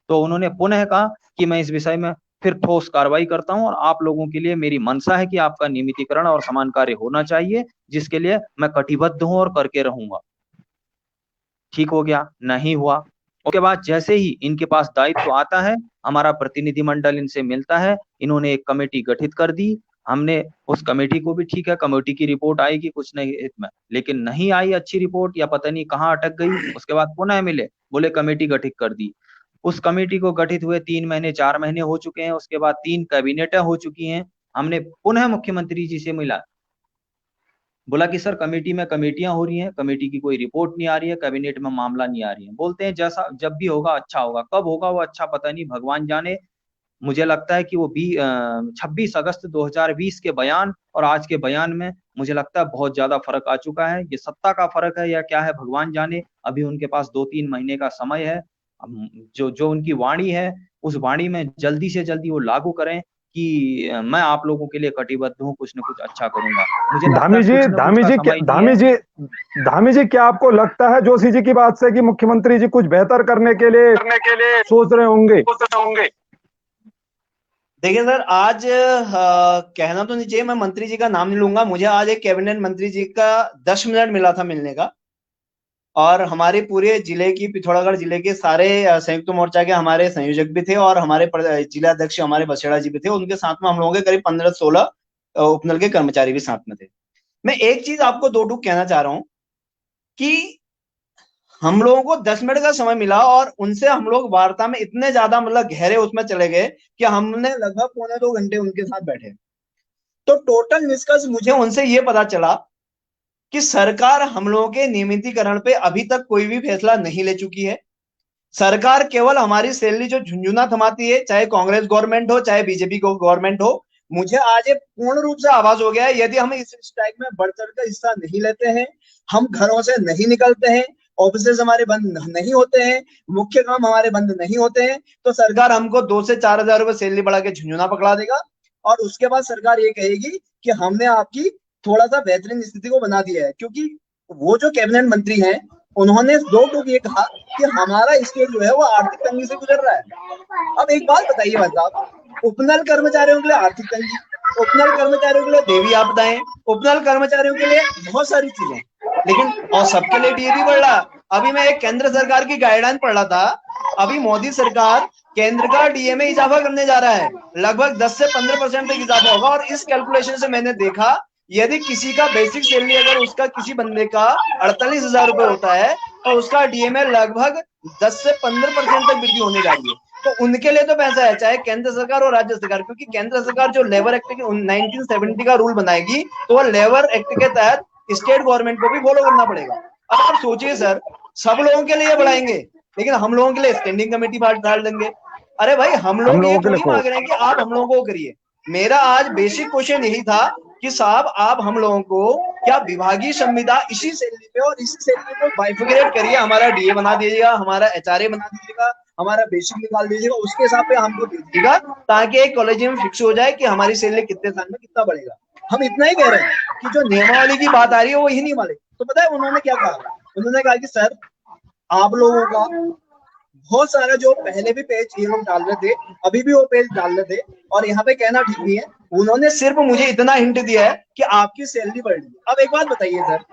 तो उन्होंने पुनः कहा कि मैं इस विषय में फिर ठोस कार्रवाई करता हूं और आप लोगों के लिए मेरी मंशा है कि आपका नियमितीकरण और समान कार्य होना चाहिए, जिसके लिए मैं कटिबद्ध हूं और करके रहूंगा। ठीक हो गया, नहीं हुआ। उसके बाद जैसे ही इनके पास दायित्व आता है, हमारा प्रतिनिधिमंडल इनसे मिलता है, इन्होंने एक कमेटी गठित कर दी। हमने उस कमेटी को भी, ठीक है कमेटी की रिपोर्ट आएगी कुछ नहीं हित में, लेकिन नहीं आई अच्छी रिपोर्ट या पता नहीं कहाँ अटक गई। उसके बाद पुनः मिले, बोले कमेटी गठित कर दी। उस कमेटी को गठित हुए 3 महीने 4 महीने हो चुके हैं, उसके बाद 3 कैबिनेटें हो चुकी हैं। हमने पुनः मुख्यमंत्री जी से मिला, बोला कि सर कमेटी में कमेटियां हो रही हैं, कमेटी की कोई रिपोर्ट नहीं आ रही है, कैबिनेट में मामला नहीं आ रही है। बोलते हैं जैसा जब भी होगा अच्छा होगा, कब होगा वो अच्छा पता नहीं, भगवान जाने। मुझे लगता है कि वो 26 अगस्त 2020 के बयान और आज के बयान में मुझे लगता है बहुत ज्यादा फर्क आ चुका है। ये सत्ता का फर्क है या क्या है, भगवान जाने। अभी उनके पास 2-3 महीने का समय है। जो जो उनकी वाणी है, उस वाणी में जल्दी से जल्दी वो लागू करें कि मैं आप लोगों के लिए कटिबद्ध हूँ, कुछ न कुछ अच्छा करूंगा। मुझे लगता है कुछ न कुछ का समय नहीं है। धामी जी, क्या आपको लगता है जोशी जी की बात से कि मुख्यमंत्री जी कुछ बेहतर करने के लिए सोच रहे होंगे? देखिए सर, आज कहना तो नहीं चाहिए, मैं मंत्री जी का नाम नहीं लूंगा। मुझे आज एक कैबिनेट मंत्री जी का 10 मिनट मिला था मिलने का, और हमारे पूरे जिले की, पिथौरागढ़ जिले के सारे संयुक्त मोर्चा के हमारे संयोजक भी थे और हमारे जिला अध्यक्ष हमारे बसेड़ा जी भी थे। उनके साथ में हम लोगों के करीब 15-16 उपनल के कर्मचारी भी साथ में थे। मैं एक चीज आपको दो टूक कहना चाह रहा हूं कि हम लोगों को 10 मिनट का समय मिला और उनसे हम लोग वार्ता में इतने ज्यादा मतलब गहरे उसमें चले गए कि हमने लगभग 1.25 घंटे उनके साथ बैठे। तो टोटल निष्कर्ष मुझे उनसे ये पता चला कि सरकार हम लोगों के नियमितीकरण पे अभी तक कोई भी फैसला नहीं ले चुकी है। सरकार केवल हमारी सैलरी जो झुंझुना थमाती है, चाहे कांग्रेस गवर्नमेंट हो चाहे बीजेपी गवर्नमेंट हो। मुझे आज ये पूर्ण रूप से आवाज हो गया है, यदि हम इस स्ट्राइक में बढ़ चढ़ कर हिस्सा नहीं लेते हैं, हम घरों से नहीं निकलते हैं, ऑफिस हमारे बंद नहीं होते हैं, मुख्य काम हमारे बंद नहीं होते हैं, तो सरकार हमको 2 से 4 हजार रुपए सैलरी बढ़ा के झुंझुना पकड़ा देगा। और उसके बाद सरकार ये कहेगी कि हमने आपकी थोड़ा सा बेहतरीन स्थिति को बना दिया है। क्योंकि वो जो कैबिनेट मंत्री हैं, उन्होंने 2 टूक ये कहा कि हमारा स्टेट जो है वो आर्थिक तंगी से गुजर रहा है। अब एक बात बताइए भाई साहब, उपनल कर्मचारियों के लिए आर्थिक तंगी, उपनल कर्मचारियों के लिए देवी आपदाएं, उपनल कर्मचारियों के लिए बहुत सारी चीजें, लेकिन और सबके लिए डीए भी बढ़ रहा। अभी मैं एक केंद्र सरकार की गाइडलाइन पढ़ रहा था, अभी मोदी सरकार केंद्र का डीए में इजाफा करने जा रहा है, लगभग 10 से 15% तक इजाफा होगा। और इस कैलकुलेशन से मैंने देखा, यदि किसी का बेसिक सैलरी अगर उसका किसी बंदे का 48,000 रुपए होता है, तो उसका डीए में लगभग 10 से 15% तक वृद्धि होने जा रही है। तो उनके लिए तो पैसा है, चाहे केंद्र सरकार और राज्य सरकार, क्योंकि केंद्र सरकार जो लेबर एक्ट के 1970 का रूल बनाएगी, तो वह लेबर एक्ट के तहत स्टेट गवर्नमेंट को भी फॉलो करना पड़ेगा। अब आप सोचिए सर, सब लोगों के लिए बढ़ाएंगे लेकिन हम लोगों के लिए स्टैंडिंग कमेटी डाल देंगे। अरे भाई, हम लोग ये थोड़ी मांग रहे हैं कि आप हम लोगों को करिए। मेरा आज बेसिक क्वेश्चन यही था कि साहब आप हम लोगों को क्या विभागीय संविदा इसी सैलरी पे और इसी सैलरी पे बाइफिकेट करिए, हमारा डीए बना दीजिएगा, हमारा एचआरए बना दीजिएगा, हमारा बेसिक निकाल दीजिएगा, उसके हिसाब पे हमको दे दीजिएगा, ताकि एक कॉलेज में फिक्स हो जाए कि हमारी सैलरी कितने साल में कितना बढ़ेगा। हम इतना ही कह रहे हैं कि जो नियमावली की बात आ रही है वो ही नहीं माने। तो पता है उन्होंने क्या कहा? उन्होंने कहा कि सर आप लोगों का बहुत सारा जो पहले भी पेज ये लोग डाल रहे थे, अभी भी वो पेज डाल रहे थे, और यहाँ पे कहना ठीक नहीं है। उन्होंने सिर्फ मुझे इतना हिंट दिया है कि आपकी सैलरी बढ़ रही है। अब एक बात बताइए सर,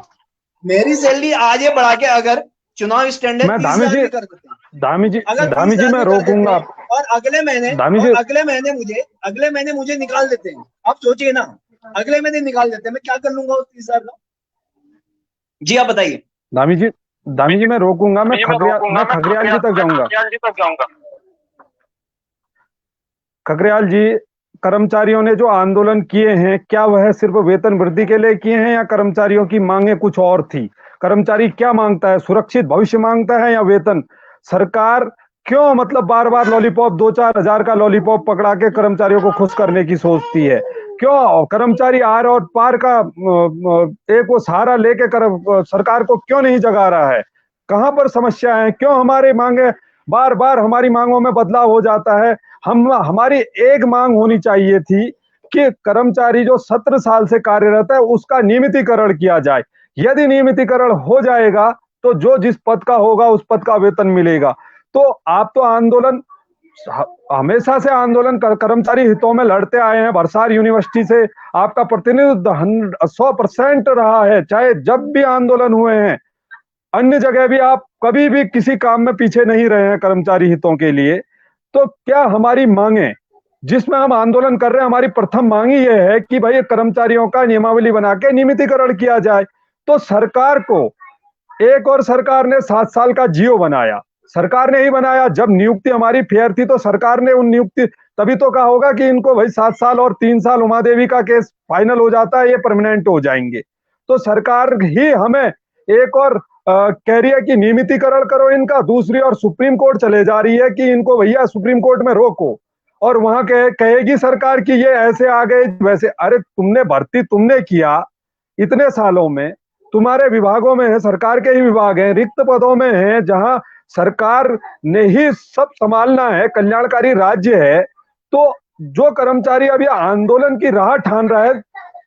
मेरी सैलरी आज ये बढ़ा के अगर चुनाव स्टैंडर्ड मैं 30,000 भी कर देते हैं, अगर धामी जी 30,000 मैं भी कर देते रोकूंगा हैं, आप। और धामी जी अगले महीने मुझे निकाल देते हैं, आप सोचिए ना, अगले महीने निकाल देते हैं, मैं क्या कर लूंगा उस 30,000 का? जी आप बताइए। धामी जी मैं रोकूंगा, मैं खगड़ियाल जी तक जाऊंगा। खगड़ियाल जी, कर्मचारियों ने जो आंदोलन किए हैं, क्या वह सिर्फ वेतन वृद्धि के लिए किए हैं या कर्मचारियों की मांगे कुछ और थी? कर्मचारी क्या मांगता है? सुरक्षित भविष्य मांगता है या वेतन? सरकार क्यों मतलब बार बार लॉलीपॉप 2-4 हजार का लॉलीपॉप पकड़ा के कर्मचारियों को खुश करने की सोचती है? क्यों कर्मचारी आर और पार का एक वो सहारा लेके सरकार को क्यों नहीं जगा रहा है? कहां पर समस्या है? क्यों हमारे मांगे बार बार हमारी मांगों में बदलाव हो जाता है? हमारी एक मांग होनी चाहिए थी कि कर्मचारी जो 17 साल से कार्यरत है उसका नियमितीकरण किया जाए। यदि नियमितीकरण हो जाएगा तो जो जिस पद का होगा उस पद का वेतन मिलेगा। तो आप तो आंदोलन हमेशा से आंदोलन कर्मचारी हितों में लड़ते आए हैं। बरसार यूनिवर्सिटी से आपका प्रतिनिधित्व 100% रहा है, चाहे जब भी आंदोलन हुए हैं। अन्य जगह भी आप कभी भी किसी काम में पीछे नहीं रहे हैं कर्मचारी हितों के लिए। तो क्या हमारी मांगे जिसमें हम आंदोलन कर रहे हैं, हमारी प्रथम मांग ही यह है कि भाई कर्मचारियों का नियमावली बना के नियमितीकरण किया जाए। तो सरकार को एक और सरकार ने 7 साल का जियो बनाया, सरकार ने ही बनाया। जब नियुक्ति हमारी फेयर थी तो सरकार ने उन नियुक्ति तभी तो कहा होगा कि इनको भाई 7 साल और 3 साल उमा देवी का केस फाइनल हो जाता है, ये परमानेंट हो जाएंगे। तो सरकार ही हमें एक और कह रही है कि नियमितीकरण करो इनका, दूसरी और सुप्रीम कोर्ट चले जा रही है कि इनको भैया सुप्रीम कोर्ट में रोको, और वहां कहेगी सरकार कि ये ऐसे आ गए वैसे। अरे तुमने भर्ती तुमने किया इतने सालों में, तुम्हारे विभागों में है, सरकार के ही विभाग हैं, रिक्त पदों में है, जहां सरकार ने ही सब संभालना है, कल्याणकारी राज्य है। तो जो कर्मचारी अभी आंदोलन की राह ठान रहा है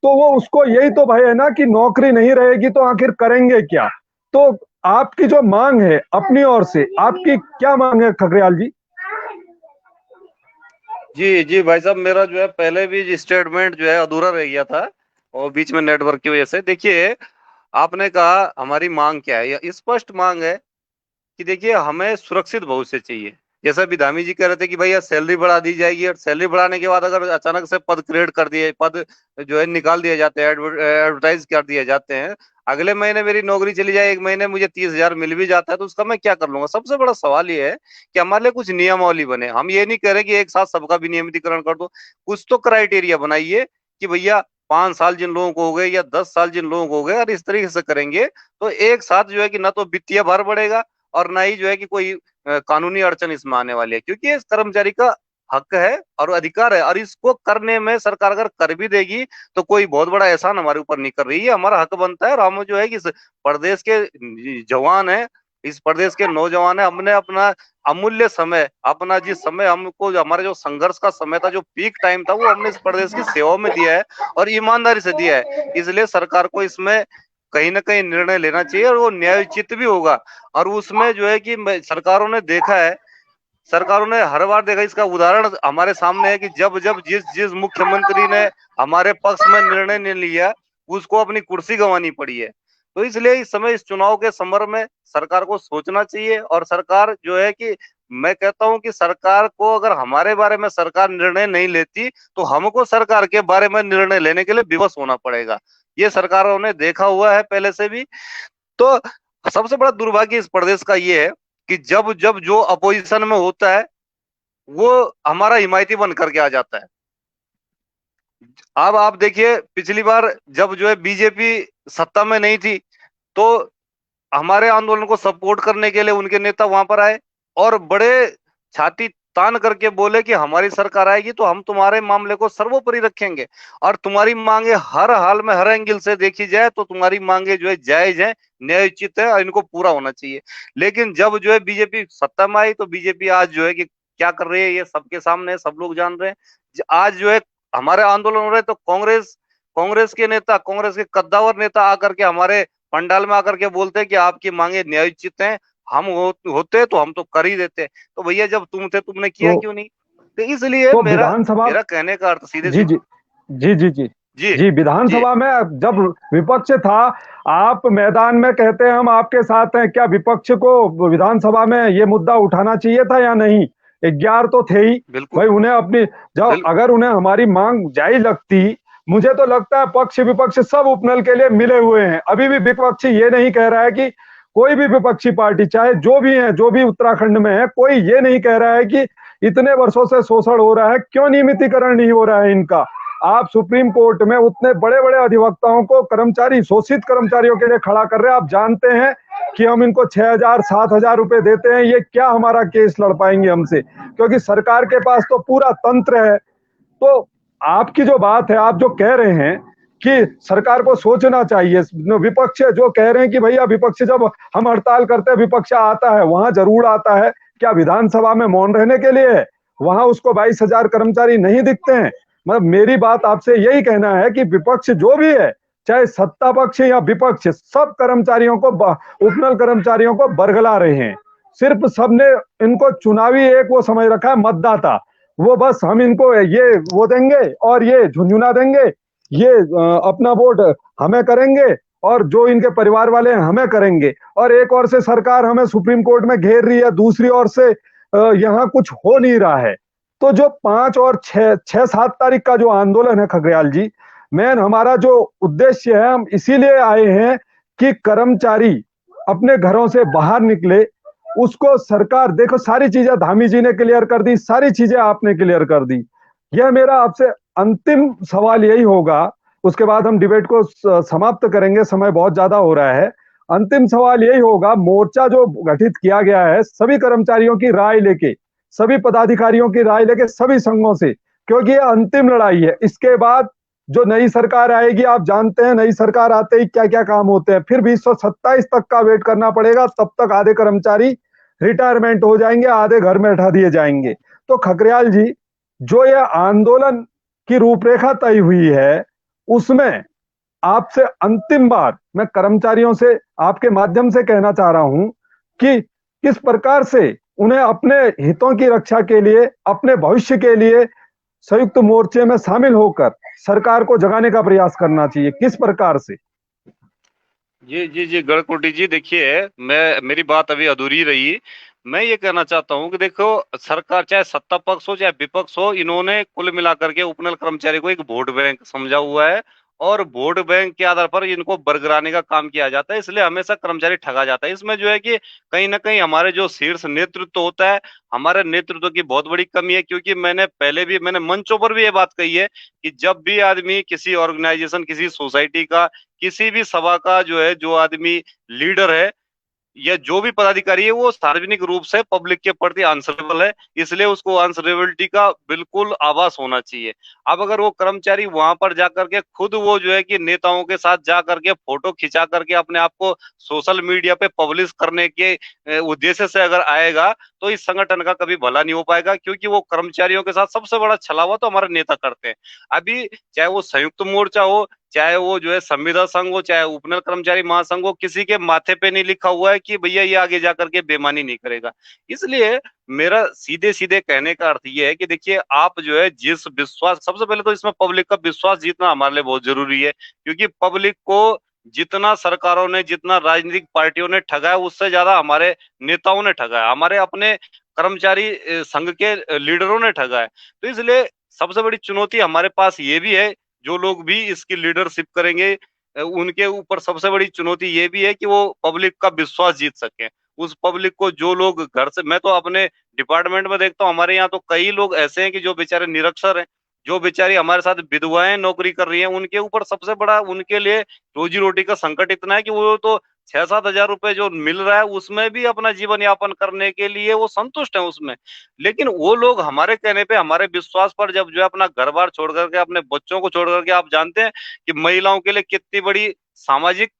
तो वो उसको यही तो भय है ना कि नौकरी नहीं रहेगी तो आखिर करेंगे क्या? तो आपकी जो मांग है अपनी ओर से, आपकी क्या मांग है खगड़ियाल जी? जी जी भाई साहब, मेरा जो है पहले भी स्टेटमेंट जो है अधूरा रह गया था और बीच में नेटवर्क की वजह से। देखिए, आपने कहा हमारी मांग क्या है, यह स्पष्ट मांग है कि देखिए हमें सुरक्षित भविष्य चाहिए। जैसा अभी धामी जी कह रहे थे कि भैया सैलरी बढ़ा दी जाएगी, और सैलरी बढ़ाने के बाद अगर अचानक से पद क्रिएट कर दिए, पद जो है निकाल दिए जाते हैं, एडवर्टाइज कर दिए जाते हैं, अगले महीने मेरी नौकरी चली जाए, एक महीने मुझे 30,000 मिल भी जाता है, तो उसका मैं क्या कर लूंगा? सबसे बड़ा सवाल ये है कि हमारे लिए कुछ नियमावली बने। हम ये नहीं कह रहे कि एक साथ सबका भी नियमितीकरण कर दो, कुछ तो क्राइटेरिया बनाइए कि भैया 5 साल जिन लोगों को हो गए या 10 साल जिन लोगों को हो गए, और इस तरीके से करेंगे तो एक साथ जो है कि ना तो वित्तीय भार बढ़ेगा और ना ही जो है कि कोई कानूनी अड़चन इसमें आने वाली है, क्योंकि इस कर्मचारी का हक है और अधिकार है, और इसको करने में सरकार अगर कर भी देगी तो कोई बहुत बड़ा एहसान हमारे ऊपर नहीं कर रही है। हमारा हक बनता है, और हम जो है कि इस प्रदेश के जवान है, इस प्रदेश के नौजवान है, हमने अपना अमूल्य समय, अपना जिस समय हमको हमारे जो संघर्ष का समय था, जो पीक टाइम था, वो हमने इस प्रदेश की सेवा में दिया है और ईमानदारी से दिया है। इसलिए सरकार को इसमें कहीं ना कहीं निर्णय लेना चाहिए, और वो न्यायोचित भी होगा। और उसमें जो है कि सरकारों ने देखा है, सरकारों ने हर बार देखा, इसका उदाहरण हमारे सामने है कि जब जब जिस जिस मुख्यमंत्री ने हमारे पक्ष में निर्णय नहीं लिया, उसको अपनी कुर्सी गंवानी पड़ी है। तो इसलिए इस समय इस चुनाव के संदर्भ में सरकार को सोचना चाहिए, और सरकार जो है कि मैं कहता हूं कि सरकार को अगर हमारे बारे में सरकार निर्णय नहीं लेती तो हमको सरकार के बारे में निर्णय लेने के लिए विवश होना पड़ेगा। ये सरकारों ने देखा हुआ है पहले से भी। तो सबसे बड़ा दुर्भाग्य इस प्रदेश का ये है कि जब जब जो अपोजिशन में होता है वो हमारा हिमायती बन करके आ जाता है। अब आप देखिए, पिछली बार जब जो है बीजेपी सत्ता में नहीं थी तो हमारे आंदोलन को सपोर्ट करने के लिए उनके नेता वहां पर आए और बड़े छाती तान करके बोले कि हमारी सरकार आएगी तो हम तुम्हारे मामले को सर्वोपरि रखेंगे, और तुम्हारी मांगे हर हाल में हर एंगल से देखी जाए तो तुम्हारी मांगे जो है जायज है, न्यायोचित है और इनको पूरा होना चाहिए। लेकिन जब जो है बीजेपी सत्ता में आई तो बीजेपी आज जो है कि क्या कर रही है ये सबके सामने है, सब लोग जान रहे हैं। आज जो है हमारे आंदोलन हो रहे हैं तो कांग्रेस कांग्रेस के नेता, कांग्रेस के कद्दावर नेता आकर के हमारे पंडाल में आकर के बोलते हैं कि आपकी मांगे न्यायोचित हैं, होते तो हम तो कर ही देते। तो भैया जब तुम थे तुमने किया तो क्यों नहीं? तो इसलिए तो मेरा विधानसभा, मेरा कहने का अर्थ सीधे जी सीधे। जी जी जी जी जी जी, जी विधानसभा में जब विपक्ष था, आप मैदान में कहते हैं हम आपके साथ हैं, क्या विपक्ष को विधानसभा में ये मुद्दा उठाना चाहिए था या नहीं? 11 तो थे ही बिल्कुल भाई, उन्हें अपनी, जब बिल अगर उन्हें हमारी मांग जायज लगती, मुझे तो लगता है पक्ष विपक्ष सब उपनल के लिए मिले हुए हैं। अभी भी विपक्ष ये नहीं कह रहा है कि, कोई भी विपक्षी पार्टी चाहे जो भी है, जो भी उत्तराखंड में है, कोई ये नहीं कह रहा है कि इतने वर्षों से शोषण हो रहा है, क्यों नियमितीकरण नहीं हो रहा है इनका? आप सुप्रीम कोर्ट में उतने बड़े बड़े अधिवक्ताओं को कर्मचारी, शोषित कर्मचारियों के लिए खड़ा कर रहे हैं। आप जानते हैं कि हम इनको 6,000 7,000 रुपए देते हैं, ये क्या हमारा केस लड़ पाएंगे हमसे? क्योंकि सरकार के पास तो पूरा तंत्र है। तो आपकी जो बात है, आप जो कह रहे हैं कि सरकार को सोचना चाहिए, विपक्ष जो कह रहे हैं कि भैया विपक्ष, जब हम हड़ताल करते हैं विपक्ष आता है, वहां जरूर आता है, क्या विधानसभा में मौन रहने के लिए है? वहां उसको 22,000 कर्मचारी नहीं दिखते हैं? मतलब मेरी बात आपसे यही कहना है कि विपक्ष जो भी है, चाहे सत्ता पक्ष या विपक्ष, सब कर्मचारियों को, उपनल कर्मचारियों को बरगला रहे हैं। सिर्फ सबने इनको चुनावी एक वो समझ रखा है, मतदाता, वो बस हम इनको ये वो देंगे और ये झुंझुना देंगे, ये अपना वोट हमें करेंगे और जो इनके परिवार वाले हैं हमें करेंगे। और एक ओर से सरकार हमें सुप्रीम कोर्ट में घेर रही है, दूसरी ओर से यहाँ कुछ हो नहीं रहा है। तो जो 5 और 6 7 तारीख का जो आंदोलन है खगड़ियाल जी, मैन हमारा जो उद्देश्य है, हम इसीलिए आए हैं कि कर्मचारी अपने घरों से बाहर निकले, उसको सरकार, देखो सारी चीजें धामी जी ने क्लियर कर दी, सारी चीजें आपने क्लियर कर दी। यह मेरा आपसे अंतिम सवाल यही होगा, उसके बाद हम डिबेट को समाप्त करेंगे, समय बहुत ज्यादा हो रहा है। अंतिम सवाल यही होगा, मोर्चा जो गठित किया गया है सभी कर्मचारियों की राय लेके, सभी पदाधिकारियों की राय लेके, सभी संघों से, क्योंकि ये अंतिम लड़ाई है। इसके बाद जो नई सरकार आएगी, आप जानते हैं नई सरकार आते ही क्या क्या काम होते हैं, फिर 2027 तक का वेट करना पड़ेगा, तब तक आधे कर्मचारी रिटायरमेंट हो जाएंगे, आधे घर में बैठा दिए जाएंगे। तो खगड़ियाल जी, जो ये आंदोलन की रूपरेखा तय हुई है, उसमें आपसे अंतिम बार मैं कर्मचारियों से आपके माध्यम से कहना चाह रहा हूं कि किस प्रकार से उन्हें अपने हितों की रक्षा के लिए, अपने भविष्य के लिए संयुक्त मोर्चे में शामिल होकर सरकार को जगाने का प्रयास करना चाहिए, किस प्रकार से? जी जी जी गढ़कोटी जी, देखिए मेरी बात अभी अधूरी रही। मैं ये कहना चाहता हूँ कि देखो, सरकार चाहे सत्ता पक्ष हो चाहे विपक्ष हो, इन्होंने कुल मिलाकर के उपनल कर्मचारी को एक वोट बैंक समझा हुआ है और वोट बैंक के आधार पर इनको बरगराने का काम किया जाता है। इसलिए हमेशा कर्मचारी ठगा जाता है। इसमें जो है कि कहीं ना कहीं हमारे जो शीर्ष नेतृत्व होता है, हमारे नेतृत्व की बहुत बड़ी कमी है। क्योंकि मैंने मंचों पर भी ये बात कही है कि जब भी आदमी किसी ऑर्गेनाइजेशन, किसी सोसाइटी का, किसी भी सभा का जो है, जो आदमी लीडर है या जो भी पदाधिकारी है, वो सार्वजनिक रूप से पब्लिक के प्रति आंसरेबल है, इसलिए उसको आंसरेबिलिटी का बिल्कुल आभास होना चाहिए। अब अगर वो कर्मचारी वहां पर जाकर के खुद वो जो है कि नेताओं के साथ जा करके फोटो खिंचा करके अपने आप को सोशल मीडिया पे पब्लिश करने के उद्देश्य से अगर आएगा, तो इस संगठन का कभी भला नहीं हो पाएगा। क्योंकि वो कर्मचारियों के साथ सबसे बड़ा छलावा तो हमारे नेता करते हैं। अभी चाहे वो संयुक्त मोर्चा हो, चाहे वो जो है संविदा संघ हो, चाहे उपनल कर्मचारी महासंघ हो, किसी के माथे पे नहीं लिखा हुआ है कि भैया ये आगे जाकर के बेईमानी नहीं करेगा। इसलिए मेरा सीधे सीधे कहने का अर्थ ये है कि देखिए, आप जो है जिस विश्वास, सबसे पहले तो इसमें पब्लिक का विश्वास जीतना हमारे लिए बहुत जरूरी है। क्योंकि पब्लिक को जितना सरकारों ने, जितना राजनीतिक पार्टियों ने ठगा है, उससे ज्यादा हमारे नेताओं ने ठगा है, हमारे अपने कर्मचारी संघ के लीडरों ने ठगा है। तो इसलिए सबसे बड़ी चुनौती हमारे पास ये भी है, जो लोग भी इसकी लीडरशिप करेंगे, उनके ऊपर सबसे बड़ी चुनौती ये भी है कि वो पब्लिक का विश्वास जीत सकें। उस पब्लिक को, जो लोग घर से, मैं तो अपने डिपार्टमेंट में देखता हूँ, हमारे यहाँ तो कई लोग ऐसे हैं कि जो बेचारे निरक्षर हैं, जो बेचारी हमारे साथ विधवाएं नौकरी कर रही हैं, उनके ऊपर सबसे बड़ा, उनके लिए रोजी रोटी का संकट इतना है कि वो तो 6 7 हजार रुपए जो मिल रहा है, उसमें भी अपना जीवन यापन करने के लिए वो संतुष्ट है उसमें। लेकिन वो लोग हमारे कहने पे, हमारे विश्वास पर जब जो है अपना घर बार छोड़ करके, अपने बच्चों को छोड़ करके, आप जानते हैं कि महिलाओं के लिए कितनी बड़ी सामाजिक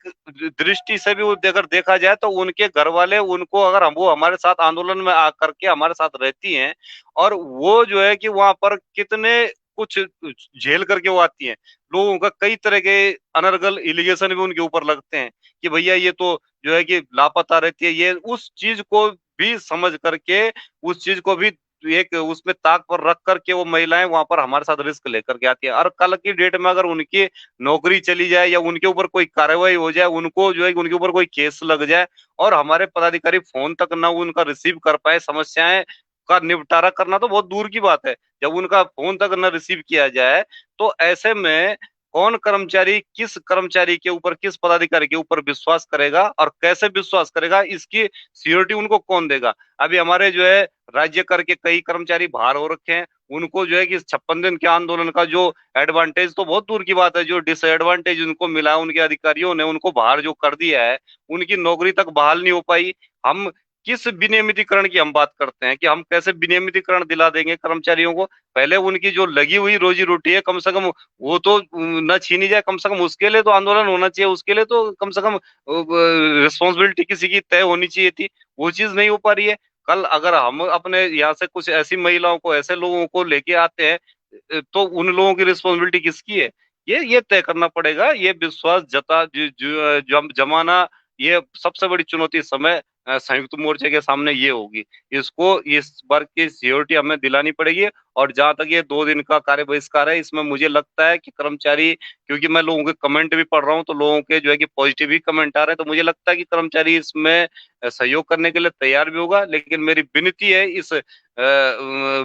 दृष्टि से भी अगर देखा जाए, तो उनके घर वाले उनको, अगर वो हमारे साथ आंदोलन में आकर के हमारे साथ रहती हैं, और वो जो है कि वहां पर कितने कुछ झेल करके वो आती हैं। लोगों का कई तरह के अनर्गल एलिगेशन भी उनके ऊपर लगते हैं कि भैया ये तो जो है कि लापता रहती है। ये उस चीज को भी समझ करके, उस चीज को भी एक उसमें ताक पर रख करके वो महिलाएं वहां पर हमारे साथ रिस्क लेकर के आती है। और कल की डेट में अगर उनकी नौकरी चली जाए या उनके ऊपर कोई कार्रवाई हो जाए, उनको जो है कि उनके ऊपर कोई केस लग जाए और हमारे पदाधिकारी फोन तक ना उनका रिसीव कर पाए, समस्याएं का निपटारा करना तो बहुत दूर की बात है। जब उनका फोन तक न रिसीव किया जाए तो ऐसे में कौन कर्मचारी किस कर्मचारी के ऊपर, किस पदाधिकारी के ऊपर विश्वास करेगा और कैसे विश्वास करेगा, इसकी सियोरिटी उनको कौन देगा। अभी हमारे जो है राज्य कर के कई कर्मचारी बाहर हो रखे हैं, उनको जो है कि 56 दिन के आंदोलन का जो एडवांटेज तो बहुत दूर की बात है, जो डिसएडवांटेज उनको मिला है, उनके अधिकारियों ने उनको बाहर जो कर दिया है, उनकी नौकरी तक बहाल नहीं हो पाई। हम किस विनियमितीकरण की हम बात करते हैं कि हम कैसे विनियमितीकरण दिला देंगे कर्मचारियों को। पहले उनकी जो लगी हुई रोजी रोटी है कम से कम वो तो न छीनी जाए, कम से कम उसके लिए तो आंदोलन होना चाहिए, उसके लिए तो कम से कम रिस्पॉन्सिबिलिटी किसी की तय होनी चाहिए थी। वो चीज नहीं हो पा रही है। कल अगर हम अपने यहाँ से कुछ ऐसी महिलाओं को, ऐसे लोगों को लेके आते हैं तो उन लोगों की रिस्पॉन्सिबिलिटी किसकी है, ये तय करना पड़ेगा। ये विश्वास जमाना, ये सबसे बड़ी चुनौती इस समय संयुक्त मोर्चे के सामने ये होगी। इसको इस बार की सियोरिटी हमें दिलानी पड़ेगी। और जहां तक ये 2 दिन का कार्य बहिष्कार है, इसमें मुझे लगता है कि कर्मचारी, क्योंकि मैं लोगों के कमेंट भी पढ़ रहा हूँ तो लोगों के जो है कि पॉजिटिव ही कमेंट आ रहे हैं, तो मुझे लगता है कि कर्मचारी इसमें सहयोग करने के लिए तैयार भी होगा। लेकिन मेरी विनती है इस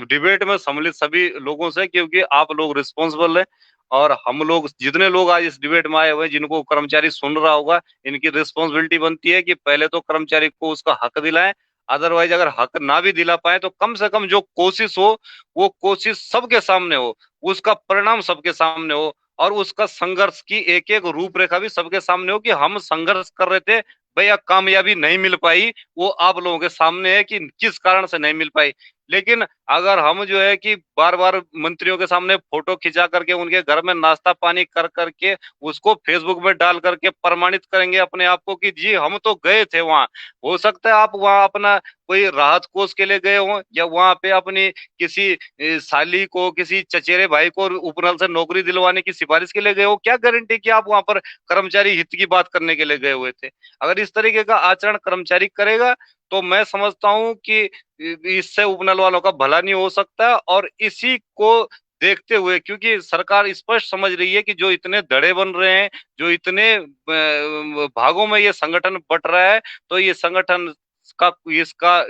डिबेट में सम्मिलित सभी लोगों से, क्योंकि आप लोग रिस्पॉन्सिबल है और हम लोग जितने लोग आज इस डिबेट में आए हुए हैं, जिनको कर्मचारी सुन रहा होगा, इनकी रिस्पॉन्सिबिलिटी बनती है कि पहले तो कर्मचारी को उसका हक दिलाएं। अदरवाइज अगर हक ना भी दिला पाए तो कम से कम जो कोशिश हो वो कोशिश सबके सामने हो, उसका परिणाम सबके सामने हो और उसका संघर्ष की एक एक रूपरेखा भी सबके सामने हो कि हम संघर्ष कर रहे थे भैया, कामयाबी नहीं मिल पाई, वो आप लोगों के सामने है कि किस कारण से नहीं मिल पाई। लेकिन अगर हम जो है कि बार बार मंत्रियों के सामने फोटो खिंचा करके उनके घर में नाश्ता पानी कर करके उसको फेसबुक में डाल करके प्रमाणित करेंगे अपने आप को कि जी हम तो गए थे वहां, हो सकता है आप वहां अपना कोई राहत कोष के लिए गए हो या वहां पे अपनी किसी साली को, किसी चचेरे भाई को उपनल से नौकरी दिलवाने की सिफारिश के लिए गए हो, क्या गारंटी कि आप वहां पर कर्मचारी हित की बात करने के लिए गए हुए थे। अगर इस तरीके का आचरण कर्मचारी करेगा तो मैं समझता हूं कि इससे उपनल वालों का भला नहीं हो सकता। और इसी को देखते हुए, क्योंकि सरकार स्पष्ट समझ रही है कि जो इतने धड़े बन रहे हैं, जो इतने भागों में ये संगठन बट रहा है, तो ये संगठन का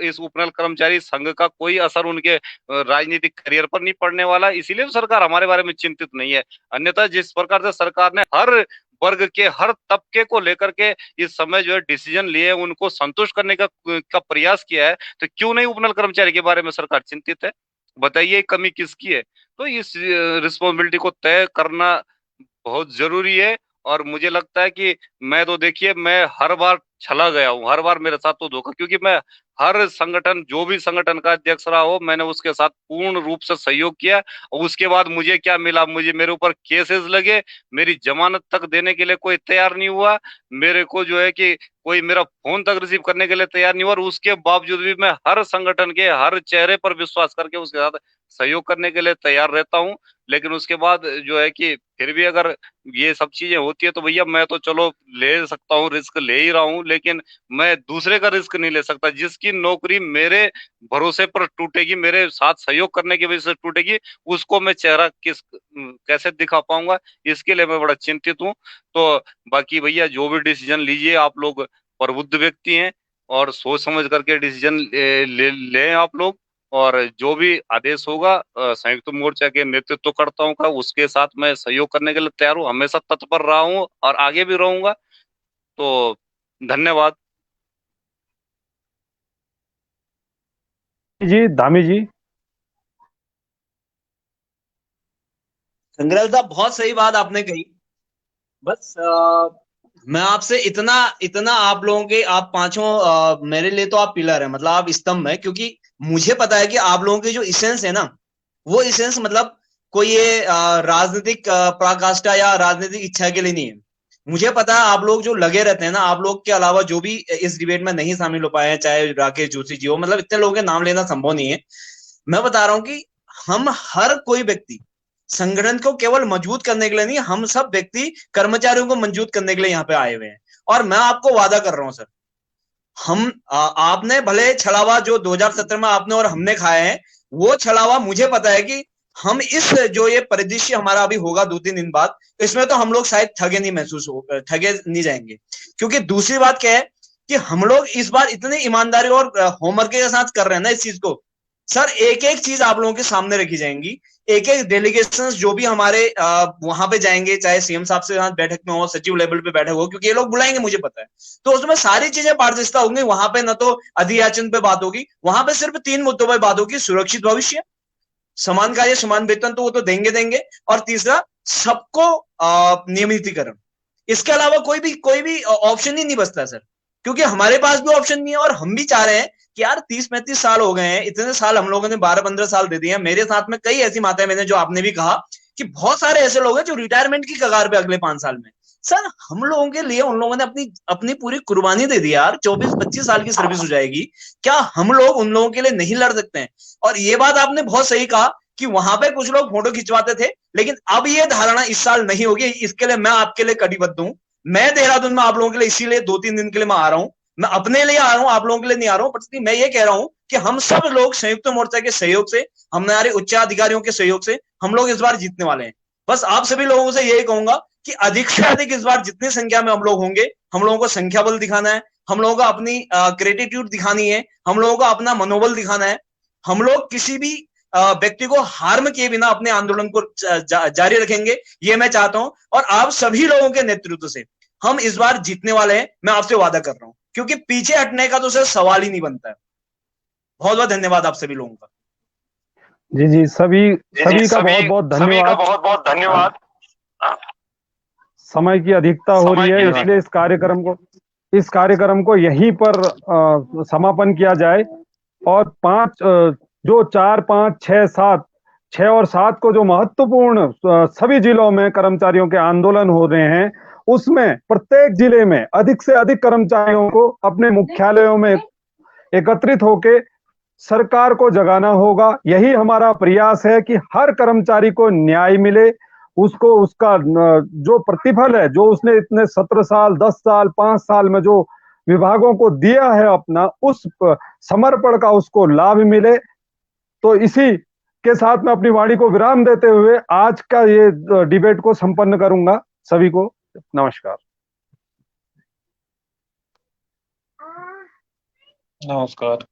इस उपनल कर्मचारी संघ का कोई असर उनके राजनीतिक करियर पर नहीं पड़ने वाला। इसीलिए तो सरकार हमारे बारे में चिंतित नहीं है। अन्यथा जिस प्रकार से सरकार ने हर वर्ग के, हर तबके को लेकर के इस समय जो है डिसीजन लिए, उनको संतुष्ट करने का प्रयास किया है, तो क्यों नहीं उपनल कर्मचारी के बारे में सरकार चिंतित है। बताइए कमी किसकी है। तो इस रिस्पॉन्सिबिलिटी को तय करना बहुत जरूरी है। और मुझे लगता है कि मैं तो देखिए, मैं हर बार चला गया हूँ, हर बार मेरे साथ तो धोखा, क्योंकि मैं हर संगठन, जो भी संगठन का अध्यक्ष रहा हो, मैंने उसके साथ पूर्ण रूप से सहयोग किया। और उसके बाद मुझे क्या मिला, मुझे मेरे ऊपर केसेस लगे, मेरी जमानत तक देने के लिए कोई तैयार नहीं हुआ, मेरे को जो है कि कोई मेरा फोन तक रिसीव करने के लिए तैयार नहीं हुआ। और उसके बावजूद भी मैं हर संगठन के हर चेहरे पर विश्वास करके उसके साथ सहयोग करने के लिए तैयार रहता हूँ। लेकिन उसके बाद जो है कि फिर भी अगर ये सब चीजें होती है तो भैया मैं तो चलो ले सकता हूँ, रिस्क ले ही रहा हूँ, लेकिन मैं दूसरे का रिस्क नहीं ले सकता। जिसकी नौकरी मेरे भरोसे पर टूटेगी, मेरे साथ सहयोग करने की वजह से टूटेगी, उसको मैं चेहरा कैसे दिखा पाऊंगा, इसके लिए मैं बड़ा चिंतित हूँ। तो बाकी भैया जो भी डिसीजन लीजिए, आप लोग प्रबुद्ध व्यक्ति हैं और सोच समझ करके डिसीजन ले आप लोग। और जो भी आदेश होगा संयुक्त मोर्चा के नेतृत्व करता हूँ का, उसके साथ मैं सहयोग करने के लिए तैयार हूँ, हमेशा तत्पर रहा हूँ और आगे भी रहूंगा। तो धन्यवाद। जी धामी जी। संग्रह साहब, बहुत सही बात आपने कही। बस मैं आपसे इतना इतना आप लोगों के, आप पांचों मेरे लिए तो आप पिलर है, मतलब आप स्तंभ है। क्योंकि मुझे पता है कि आप लोगों की जो इसेंस है ना, वो इसेंस मतलब कोई ये राजनीतिक पराकाष्ठा या राजनीतिक इच्छा के लिए नहीं है। मुझे पता है आप लोग जो लगे रहते हैं ना, आप लोग के अलावा जो भी इस डिबेट में नहीं शामिल हो पाए हैं, चाहे राकेश जोशी जी हो, मतलब इतने लोगों के नाम लेना संभव नहीं है। मैं बता रहा हूं कि हम हर कोई व्यक्ति संगठन को केवल मजबूत करने के लिए नहीं, हम सब व्यक्ति कर्मचारियों को मजबूत करने के लिए यहाँ पे आए हुए हैं। और मैं आपको वादा कर रहा हूं सर, आपने भले छलावा जो 2017 में आपने और हमने खाए हैं, वो छलावा मुझे पता है कि हम इस जो ये परिदृश्य हमारा अभी होगा 2-3 दिन बाद, इसमें तो हम लोग शायद ठगे नहीं जाएंगे। क्योंकि दूसरी बात क्या है कि हम लोग इस बार इतनी ईमानदारी और होमवर्क के साथ कर रहे हैं ना इस चीज को। सर एक एक चीज आप लोगों के सामने रखी जाएंगी, एक एक डेलीगेशन जो भी हमारे वहां पे जाएंगे, चाहे सीएम साहब से बैठक में हो, सचिव लेवल पे बैठक हो, क्योंकि ये लोग बुलाएंगे मुझे पता है, तो उसमें सारी चीजें पारदर्शिता होंगी। वहां पे न तो अधियाचन पे बात होगी, वहां पे सिर्फ 3 मुद्दों पर बात होगी: सुरक्षित भविष्य, समान कार्य समान वेतन तो वो तो देंगे, और तीसरा सबको नियमितीकरण। इसके अलावा कोई भी ऑप्शन ही नहीं बचता सर, क्योंकि हमारे पास भी ऑप्शन नहीं है। और हम भी चाह रहे हैं कि यार 30-35 साल हो गए हैं, इतने साल हम लोगों ने 12-15 साल दे दिए हैं। मेरे साथ में कई ऐसी माताएं मैंने, जो आपने भी कहा कि बहुत सारे ऐसे लोग हैं जो रिटायरमेंट की कगार पे अगले 5 साल में। सर हम लोगों के लिए उन लोगों ने अपनी पूरी कुर्बानी दे दी यार, 24-25 साल की सर्विस हो जाएगी, क्या हम लोग उन लोगों के लिए नहीं लड़ सकते हैं? और ये बात आपने बहुत सही कहा कि वहां पे कुछ लोग फोटो खिंचवाते थे, लेकिन अब ये धारणा इस साल नहीं होगी। इसके लिए मैं आपके लिए कटिबद्ध हूं। मैं देहरादून में आप लोगों के लिए इसीलिए 2-3 दिन के लिए मैं आ रहा हूं। मैं अपने लिए आ रहा हूं, आप लोगों के लिए नहीं आ रहा हूं। पर मैं ये कह रहा हूं कि हम सब लोग संयुक्त मोर्चा के सहयोग से, हमारे उच्च अधिकारियों के सहयोग से हम लोग इस बार जीतने वाले हैं। बस आप सभी लोगों से यही कहूंगा कि अधिक से अधिक इस बार जितनी संख्या में हम लोग होंगे, हम लोगों को संख्या बल दिखाना है, हम लोगों को अपनी ग्रेटिट्यूड दिखानी है, हम लोगों को अपना मनोबल दिखाना है। हम लोग किसी भी व्यक्ति को हार्म किए बिना अपने आंदोलन को जारी रखेंगे, ये मैं चाहता हूं। और आप सभी लोगों के नेतृत्व से हम इस बार जीतने वाले हैं, मैं आपसे वादा कर रहा हूं, क्योंकि पीछे हटने का तो सर सवाल ही नहीं बनता है। बहुत बहुत धन्यवाद आप सभी लोगों का। जी सभी का बहुत बहुत धन्यवाद। समय की अधिकता हो रही है, इसलिए इस कार्यक्रम को यहीं पर समापन किया जाए। और 4, 5, 6, 7, 6 और 7 को जो महत्वपूर्ण सभी जिलों में कर्मचारियों के आंदोलन हो रहे हैं, उसमें प्रत्येक जिले में अधिक से अधिक कर्मचारियों को अपने मुख्यालयों में एकत्रित होके सरकार को जगाना होगा। यही हमारा प्रयास है कि हर कर्मचारी को न्याय मिले, उसको उसका जो प्रतिफल है, जो उसने इतने 17 साल, 10 साल, 5 साल में जो विभागों को दिया है अपना, उस समर्पण का उसको लाभ मिले। तो इसी के साथ मैं अपनी वाणी को विराम देते हुए आज का ये डिबेट को संपन्न करूंगा। सभी को नमस्कार। नमस्कार।